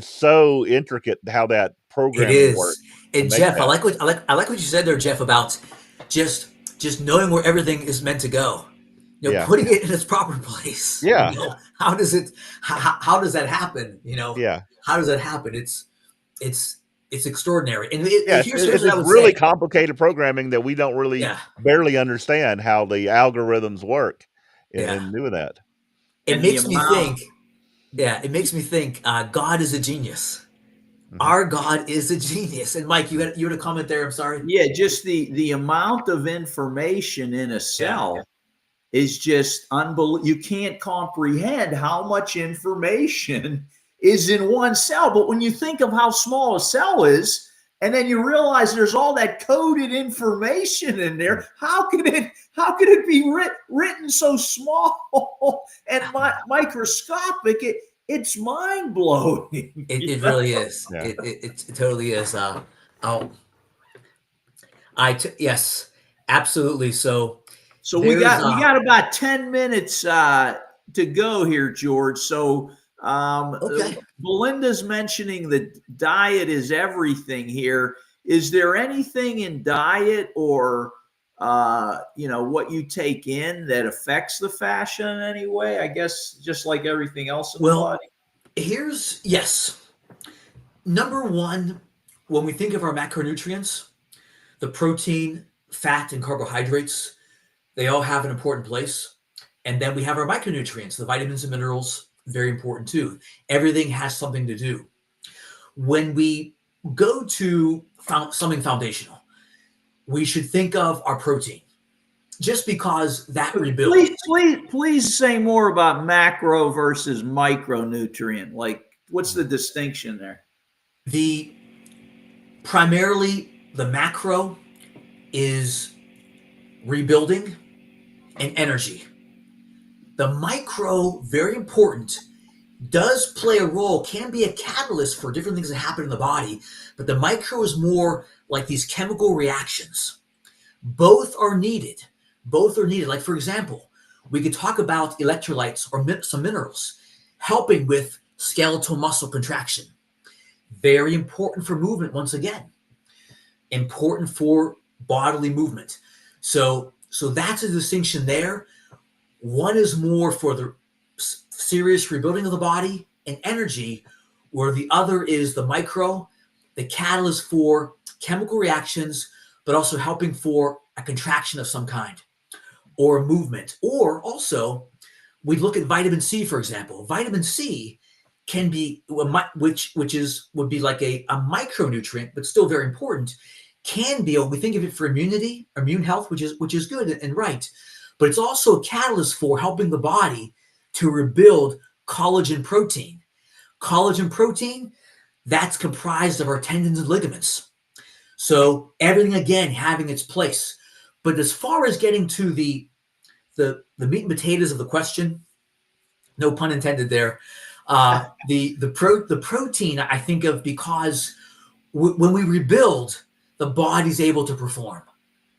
so intricate how that It programming works is. to And make Jeff, that. I like what you said there, Jeff, about just knowing where everything is meant to go. Yeah. Putting it in its proper place. Yeah. How does it how does that happen? Yeah. How does that happen? It's extraordinary. And Yeah, here's what I it's would really say. complicated programming that we don't really Yeah, barely understand how the algorithms work yeah. in doing that. It and the makes me amount. think. Yeah, it makes me think. God is a genius. Mhm. Our God is a genius. And Mike, you had a comment there. I'm sorry. Yeah, just the amount of information in a Yeah, cell is just unbelievable. You can't comprehend how much information is in one cell. But when you think of how small a cell is, and then you realize there's all that coded information in there, how could it be written so small and microscopic? It's mind blowing. it really is. Yeah. It totally is. Oh, yes, absolutely. So So we there's got about 10 minutes to go here, George. So okay. Belinda's mentioning that diet is everything here. Is there anything in diet or what you take in that affects the fascia in any way? I guess just like everything else in the Well, body. yes. Number one, when we think of our macronutrients, the protein, fat, and carbohydrates, they all have an important place. And then we have our micronutrients, the vitamins and minerals, very important too. Everything has something to do. When we go to something foundational, we should think of our protein, just because that rebuilds. Please say more about macro versus micronutrient. Like, what's the distinction there? Primarily the macro is rebuilding and energy. The micro, very important, does play a role, can be a catalyst for different things that happen in the body, but the micro is more like these chemical reactions. Both are needed. Like, for example, we could talk about electrolytes or some minerals helping with skeletal muscle contraction. Very important for movement, once again. Important for bodily movement. So that's a distinction there. One is more for the serious rebuilding of the body and energy, where the other is the micro, the catalyst for chemical reactions, but also helping for a contraction of some kind or movement. Or also, we look at vitamin C, for example. Vitamin C can be, which would be like a micronutrient, but still very important. Can be, we think of it for immunity, immune health, which is good and right, but it's also a catalyst for helping the body to rebuild collagen protein. Collagen protein, that's comprised of our tendons and ligaments. So everything, again, having its place. But as far as getting to the meat and potatoes of the question, no pun intended there, the protein I think of because when we rebuild, the body's able to perform.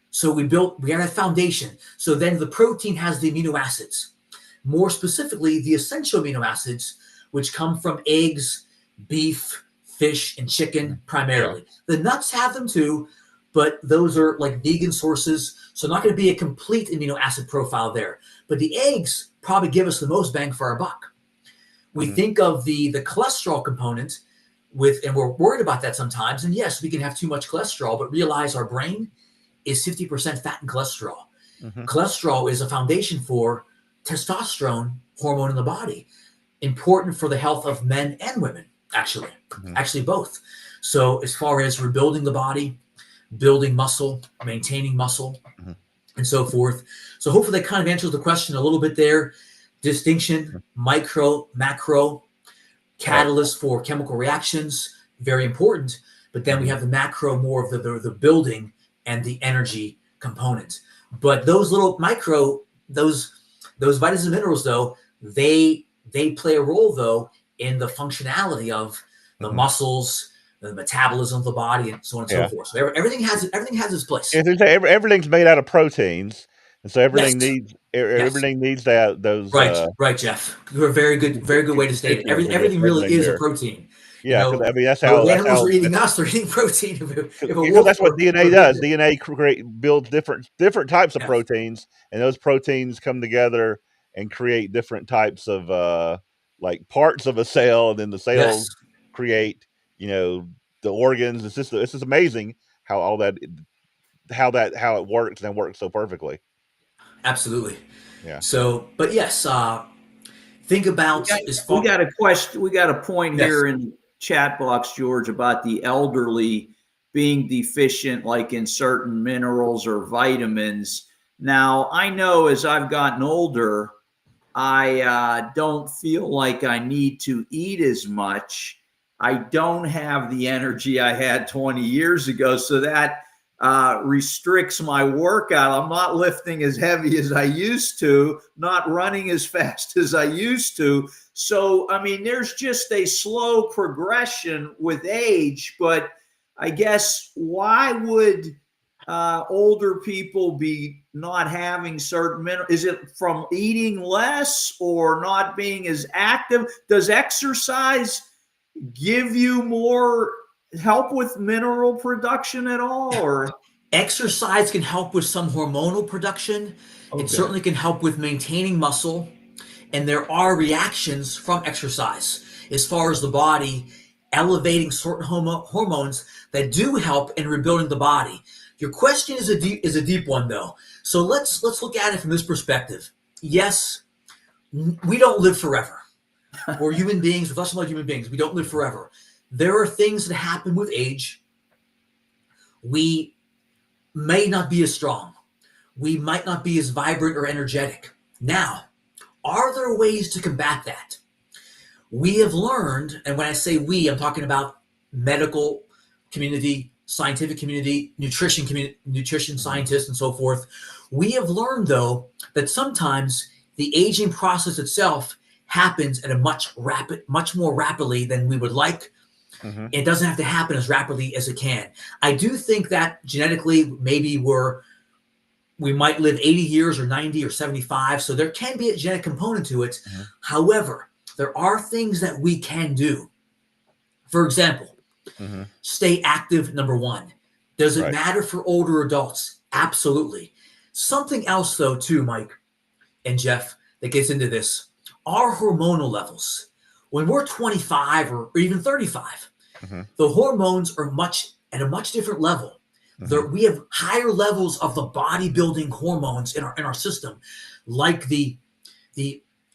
So we got a foundation. So then the protein has the amino acids, more specifically the essential amino acids, which come from eggs, beef, fish, and chicken primarily. The nuts have them too, but those are like vegan sources. So not going to be a complete amino acid profile there. But the eggs probably give us the most bang for our buck. We think of the cholesterol component and we're worried about that sometimes. And yes, we can have too much cholesterol, but realize our brain is 50% fat and cholesterol. Mhm. Cholesterol is a foundation for testosterone hormone in the body, important for the health of men and women, Mhm. actually both. So as far as rebuilding the body, building muscle, maintaining muscle, Mhm. and so forth. So hopefully that kind of answers the question a little bit there. Distinction, Mhm. micro, macro, Right. catalyst for chemical reactions, very important. But then we Mhm. have the macro, more of the building and the energy component. But those little micro, those vitamins and minerals, though, they play a role though in the functionality of the Mhm. muscles, the metabolism of the body, and so on and so Yeah. forth. So everything has its place. As I say, everything's made out of proteins, and so Yes, yes. everything needs that those, Right, right, Jeff. You're a very good way to state it. constituents, I guess, Everything and really everything is a there. protein. You Yeah, because know, I mean, the animals are eating us, they're eating protein. If a because wolf that's what DNA or a big, does. DNA builds different types of yes, proteins, and those proteins come together and create different types of like parts of a cell, and then the yes, cells create, you know, the organs. It's just amazing how all that how it works and works so perfectly. absolutely. Yeah. So, but yes, think We about got, as we far, got a question. We got a point yes, here in the chat box, George, about the elderly being deficient, like in certain minerals or vitamins. Now, I know as I've gotten older, I don't feel like I need to eat as much. I don't have the energy I had 20 years ago. So that restricts my workout. I'm not lifting as heavy as I used to, not running as fast as I used to. So, I mean, there's just a slow progression with age, but I guess why would older people be not having certain minerals? Is it from eating less or not being as active? Does exercise give you more help with mineral production at all? Or exercise can help with some hormonal production. It okay, certainly can help with maintaining muscle. And there are reactions from exercise as far as the body elevating certain hormones that do help in rebuilding the body. Your question is a deep one though. So let's look at it from this perspective. Yes, we don't live forever. We're human beings, we're flesh and blood human beings. We don't live forever. There are things that happen with age. We may not be as strong. We might not be as vibrant or energetic. Now, are there ways to combat that? We have learned, and when I say we, I'm talking about medical community, scientific community, nutrition Mhm. scientists, and so forth. We have learned, though, that sometimes the aging process itself happens at a much more rapidly than we would like. Mhm. It doesn't have to happen as rapidly as it can. I do think that genetically, maybe we might live 80 years or 90 or 75. So there can be a genetic component to it. Mhm. However, there are things that we can do. For example, Mhm. stay active, number one. Does it Right. matter for older adults? Absolutely. Something else, though, too, Mike and Jeff, that gets into this, our hormonal levels. When we're 25 or even 35, Mhm. the hormones are at a much different level. Mhm. We have higher levels of the bodybuilding hormones in our system, like the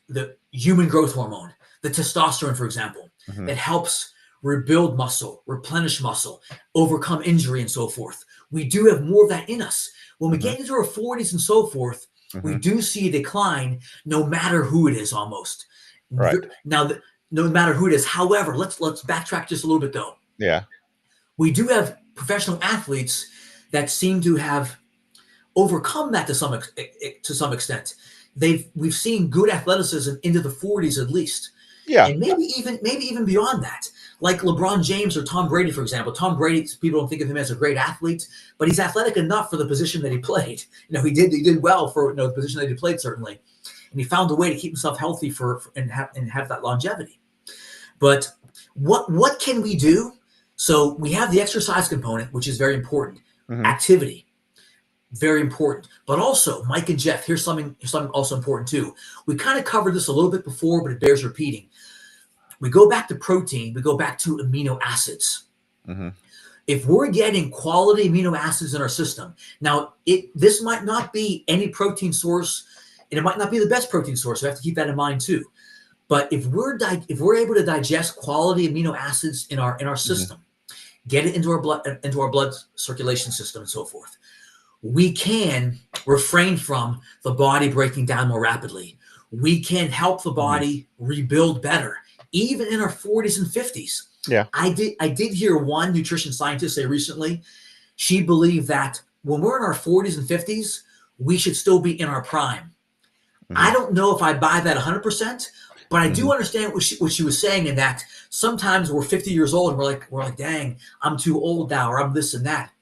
the human growth hormone, the testosterone, for example, Mhm. that helps rebuild muscle, replenish muscle, overcome injury, and so forth. We do have more of that in us. When we Mhm. get into our 40s and so forth, we Mhm. do see a decline no matter who it is almost. Right. Now, no matter who it is. However, let's backtrack just a little bit though. Yeah. We do have professional athletes that seem to have overcome that to some extent. We've seen good athleticism into the 40s at least, Yeah. and maybe even beyond that. Like LeBron James or Tom Brady, for example. Tom Brady, people don't think of him as a great athlete, but he's athletic enough for the position that he played. He did well for the position that he played, certainly, and he found a way to keep himself healthy and have that longevity. But what can we do? So we have the exercise component, which is very important. Mhm. Activity, very important. But also, Mike and Jeff, here's something also important too. We kind of covered this a little bit before, but it bears repeating. We go back to protein, we go back to amino acids. Mhm. If we're getting quality amino acids in our system, now this might not be any protein source, and it might not be the best protein source. So we have to keep that in mind too. But if we're able to digest quality amino acids in our system, get it into our blood circulation system and so forth, we can refrain from the body breaking down more rapidly. We can help the body rebuild better, even in our 40s and 50s. Yeah. I did hear one nutrition scientist say recently, she believed that when we're in our 40s and 50s, we should still be in our prime. I don't know if I buy that 100%, but I do understand what she was saying, in that sometimes we're 50 years old and we're like, dang, I'm too old now, or I'm this and that.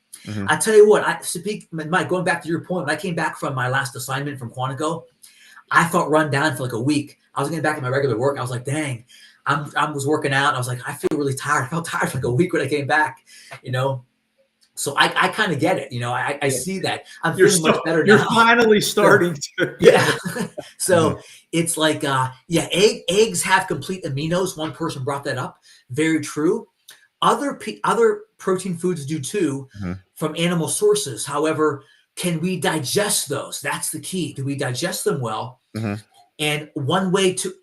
I tell you what, Mike, going back to your point, when I came back from my last assignment from Quantico, I felt run down for like a week. I was getting back to my regular work. I was like, dang, I was working out. I was like, I feel really tired. I felt tired for like a week when I came back, So I kind of get it. I see that. I'm feeling much better now. You're finally starting to. Yeah. So it's like, eggs have complete aminos. One person brought that up. Very true. Other protein foods do too, from animal sources. However, can we digest those? That's the key. Do we digest them well? And one way to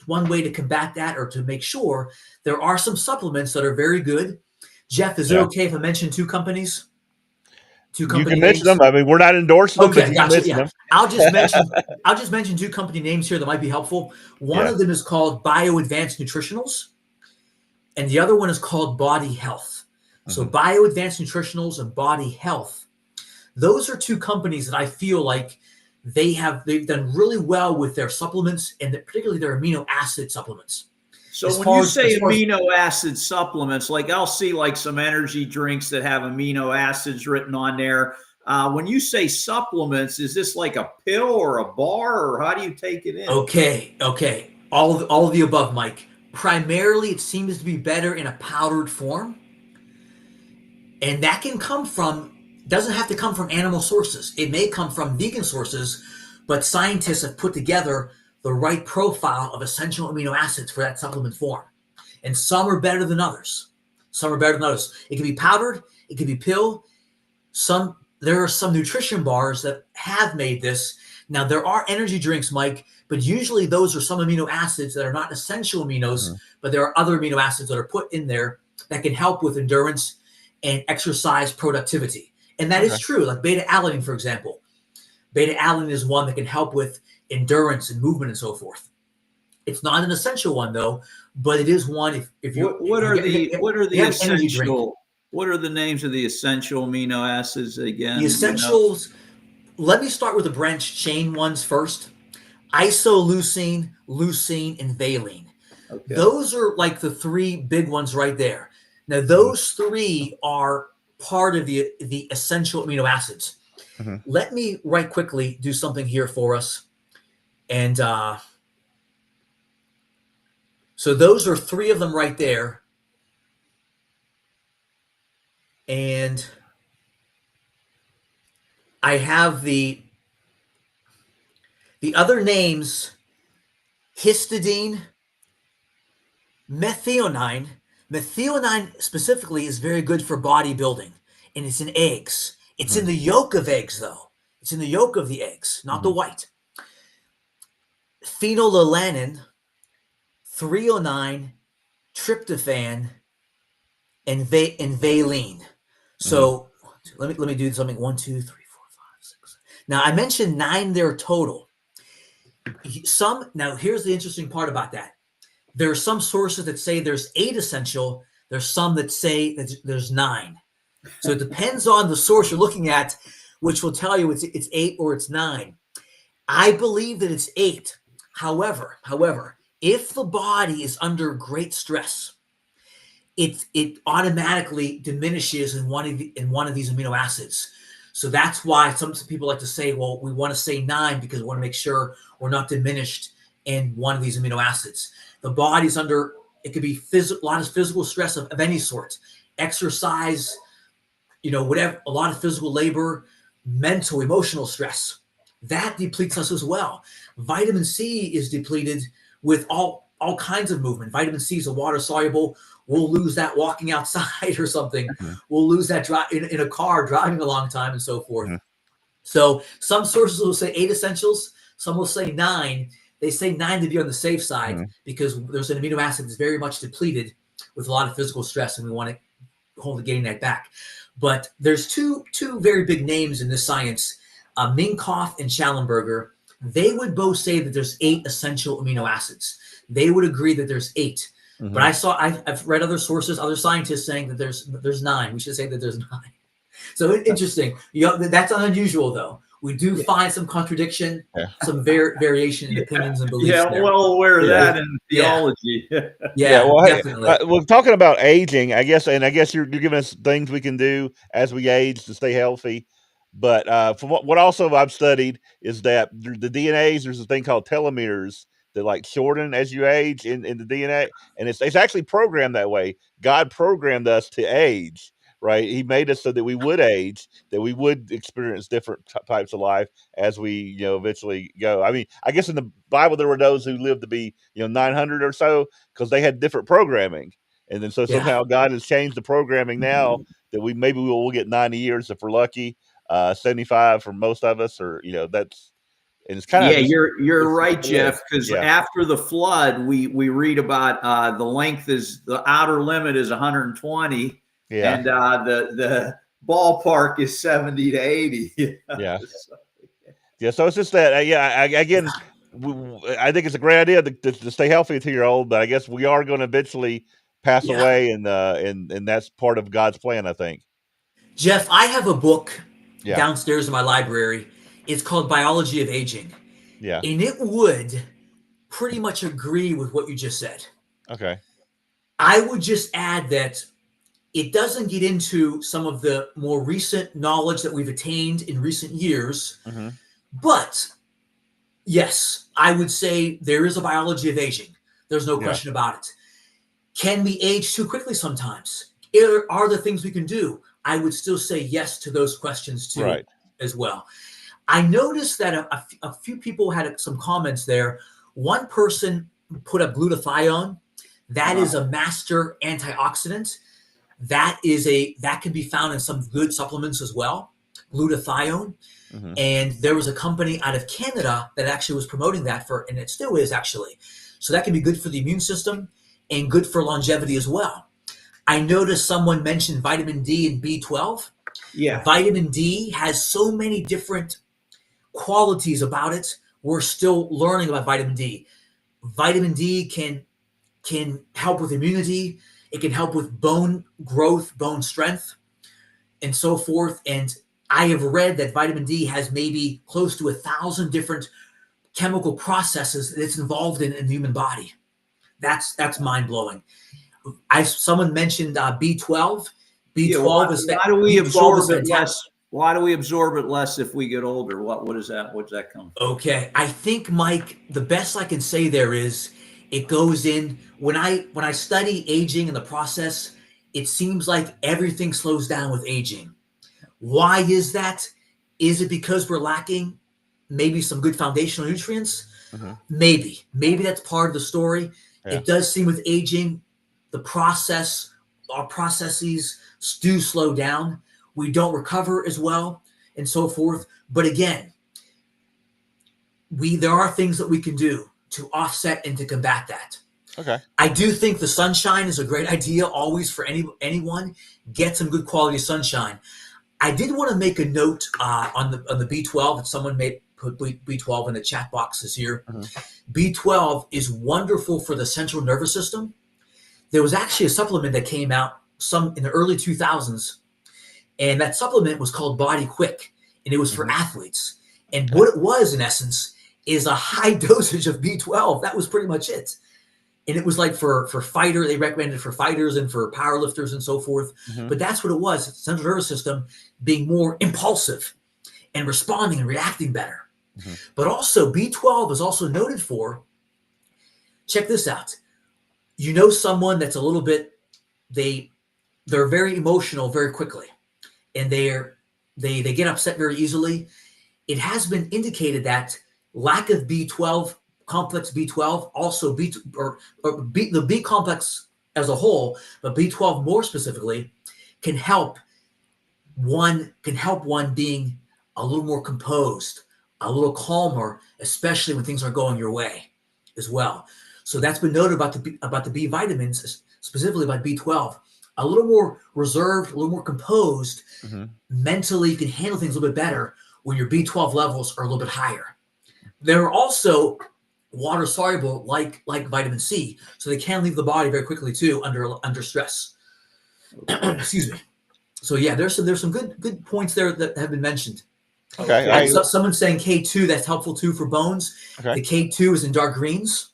combat that, or to make sure, there are some supplements that are very good. Jeff, is it okay if I mention two companies? You can mention them. I mean, we're not endorsing them. Okay, gotcha. Yeah. I'll just mention two company names here that might be helpful. One of them is called Bio Advanced Nutritionals, and the other one is called Body Health. So Bio Advanced Nutritionals and Body Health, those are two companies that I feel like they've done really well with their supplements, and particularly their amino acid supplements. So when you say amino acid supplements, like I'll see like some energy drinks that have amino acids written on there. When you say supplements, is this like a pill or a bar, or how do you take it in? Okay. All of the above, Mike. Primarily, it seems to be better in a powdered form. And that can doesn't have to come from animal sources. It may come from vegan sources, but scientists have put together the right profile of essential amino acids for that supplement form. And some are better than others. It can be powdered, it can be pill. There are some nutrition bars that have made this. Now, there are energy drinks, Mike, but usually those are some amino acids that are not essential aminos, but there are other amino acids that are put in there that can help with endurance and exercise productivity. And that is true, like beta-alanine, for example. Beta-alanine is one that can help with endurance and movement and so forth. It's not an essential one though, but it is one. What are the essential? What are the names of the essential amino acids again? The essentials. Let me start with the branched chain ones first. Isoleucine, leucine, and valine. Okay. Those are like the three big ones right there. Now, those three are part of the essential amino acids. Let me right quickly do something here for us. And so those are three of them right there. And I have the other names: histidine, methionine. Methionine specifically is very good for bodybuilding, and it's in eggs. It's in the yolk of eggs, though. It's in the yolk of the eggs, not the white. Phenylalanine, threonine, tryptophan, and valine. So let me do something. 1, 2, 3, 4, 5, 6. Now I mentioned 9 there total. Now here's the interesting part about that. There are some sources that say there's 8 essential. There's some that say that there's 9. So it depends on the source you're looking at, which will tell you it's 8 or it's 9. I believe that it's 8. However, if the body is under great stress, it automatically diminishes in one of these amino acids. So that's why some people like to say, well, we want to say 9 because we want to make sure we're not diminished in one of these amino acids. The body's under, it could be a lot of physical stress of any sort, exercise, whatever, a lot of physical labor, mental, emotional stress. That depletes us as well. Vitamin C is depleted with all kinds of movement. Vitamin C is a water-soluble We'll lose that walking outside or something. Mhm. We'll lose that in a car driving a long time and so forth. Mhm. So some sources will say 8 essentials. Some will say 9. They say 9 to be on the safe side Mhm. because there's an amino acid that's very much depleted with a lot of physical stress, and we want to hold getting that back. But there's two very big names in this science, Minkoff and Schallenberger. They would both say that there's 8 essential amino acids. They would agree that there's 8. Mhm. But I've read other sources, other scientists saying that there's 9. We should say that there's 9. So interesting. That's unusual, though. We do find some contradiction, Yeah. some variation in opinions and beliefs. Yeah, there. well aware of Yeah. that in theology. Yeah, well, hey, definitely. we're talking about aging, I guess, and I guess you're giving us things we can do as we age to stay healthy. But from what also I've studied is that the DNAs, there's a thing called telomeres that like shorten as you age in the DNA, and it's actually programmed that way. God programmed us to age, right? He made us so that we would age, that we would experience different types of life as we, eventually go. I mean, I guess in the Bible there were those who lived to be, 900 or so because they had different programming, and then so Yeah. somehow God has changed the programming now that we'll get 90 years if we're lucky. 75 for most of us, or that's, and it's kind of you're right, Jeff, because Yeah. after the flood we read about the outer limit is 120, Yeah. and the ballpark is 70 to 80. Yeah. Yeah, so it's just that again, I think it's a great idea to stay healthy until you're old, but I guess we are going to eventually pass Yeah. away, and that's part of God's plan, I think. Jeff, I have a book Yeah. downstairs in my library. It's called Biology of Aging. Yeah. And it would pretty much agree with what you just said. Okay. I would just add that it doesn't get into some of the more recent knowledge that we've attained in recent years. Mm-hmm. But yes, I would say there is a biology of aging. There's no question about it. Can we age too quickly sometimes? Are there things we can do? I would still say yes to those questions too, Right. as well. I noticed that a few people had some comments there. One person put up glutathione. That is a master antioxidant. That can be found in some good supplements as well, glutathione. Mm-hmm. And there was a company out of Canada that actually was promoting that and it still is actually. So that can be good for the immune system and good for longevity as well. I noticed someone mentioned vitamin D and B12. Yeah. Vitamin D has so many different qualities about it. We're still learning about vitamin D. Vitamin D can help with immunity. It can help with bone growth, bone strength, and so forth. And I have read that vitamin D has maybe close to 1,000 different chemical processes that it's involved in the human body. That's mind-blowing. Someone mentioned B12. B12 is why do we absorb it less? Why do we absorb it less if we get older? What is that? What's that come from? Okay, I think, Mike, the best I can say there is it goes in when I study aging and the process. It seems like everything slows down with aging. Why is that? Is it because we're lacking maybe some good foundational nutrients? Mm-hmm. Maybe that's part of the story. Yeah. It does seem with aging, our processes do slow down. We don't recover as well and so forth. But again, there are things that we can do to offset and to combat that. Okay. I do think the sunshine is a great idea always for anyone. Get some good quality sunshine. I did want to make a note on the B12 that someone may put B12 in the chat boxes here. Mm-hmm. B12 is wonderful for the central nervous system. There was actually a supplement that came out in the early 2000s, and that supplement was called Body Quick, and it was for athletes. And what it was, in essence, is a high dosage of B12. That was pretty much it. And it was like for fighter, they recommended for fighters and for powerlifters and so forth. Mm-hmm. But that's what it was. It's the central nervous system being more impulsive and responding and reacting better. Mm-hmm. But also B12 is also noted for, check this out. You know someone that's a little bit, they're very emotional very quickly, and they get upset very easily. It has been indicated that lack of B12, complex B12, also the B complex as a whole, but B12 more specifically can help one being a little more composed, a little calmer, especially when things are going your way as well. So that's been noted about the B vitamins, specifically about B12. A little more reserved, a little more composed. Mhm. Mentally, you can handle things a little bit better when your B12 levels are a little bit higher. They're also water soluble, like vitamin C, so they can leave the body very quickly too under stress. Excuse me. So yeah, there's some good points there that have been mentioned. Okay. And Hey, so, someone's saying K2, that's helpful too for bones. okay. The K2 is in dark greens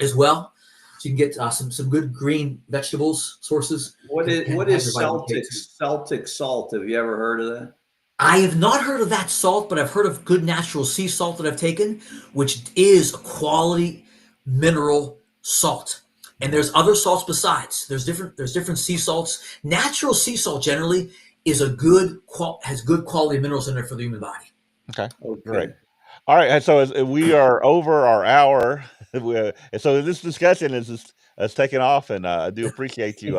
as well, so you can get some good green vegetables sources. What can is have your vitamin Celtic K2. salt? Have you ever heard of that? I have not heard of that salt, but I've heard of good natural sea salt that I've taken, which is a quality mineral salt. And there's other salts besides. There's different sea salts. Natural sea salt generally is has good quality minerals in there for the human body. Okay. Okay. Great. All right. And so as we are over our hour, and so this discussion is taking off, and I do appreciate you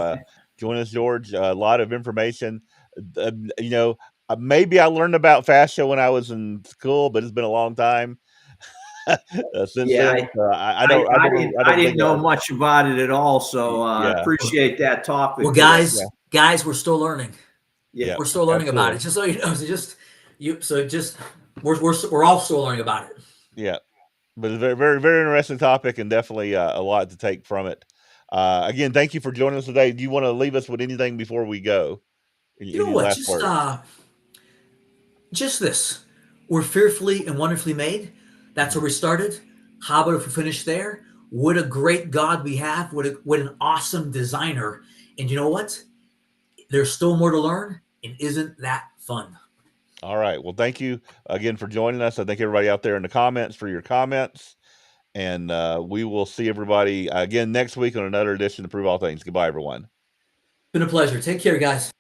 joining us, George. A lot of information. You know, maybe I learned about fascia when I was in school, but it's been a long time since Yeah, then. So I don't. I don't. I I don't didn't think. know much about it at all, so I Yeah. appreciate that topic. Well, today. guys, we're still learning. Yeah. We're still learning about it. Just so you know, we're all still learning about it. Yeah. But it's a very, very, very interesting topic, and definitely a lot to take from it. Again, thank you for joining us today. Do you want to leave us with anything before we go? You know what? Just this. We're fearfully and wonderfully made. That's where we started. How about if we finish there? What a great God we have. What an awesome designer. And you know what? There's still more to learn, and isn't that fun? All right. Well, thank you again for joining us. I thank everybody out there in the comments for your comments. And we will see everybody again next week on another edition of Prove All Things. Goodbye, everyone. Been a pleasure. Take care, guys.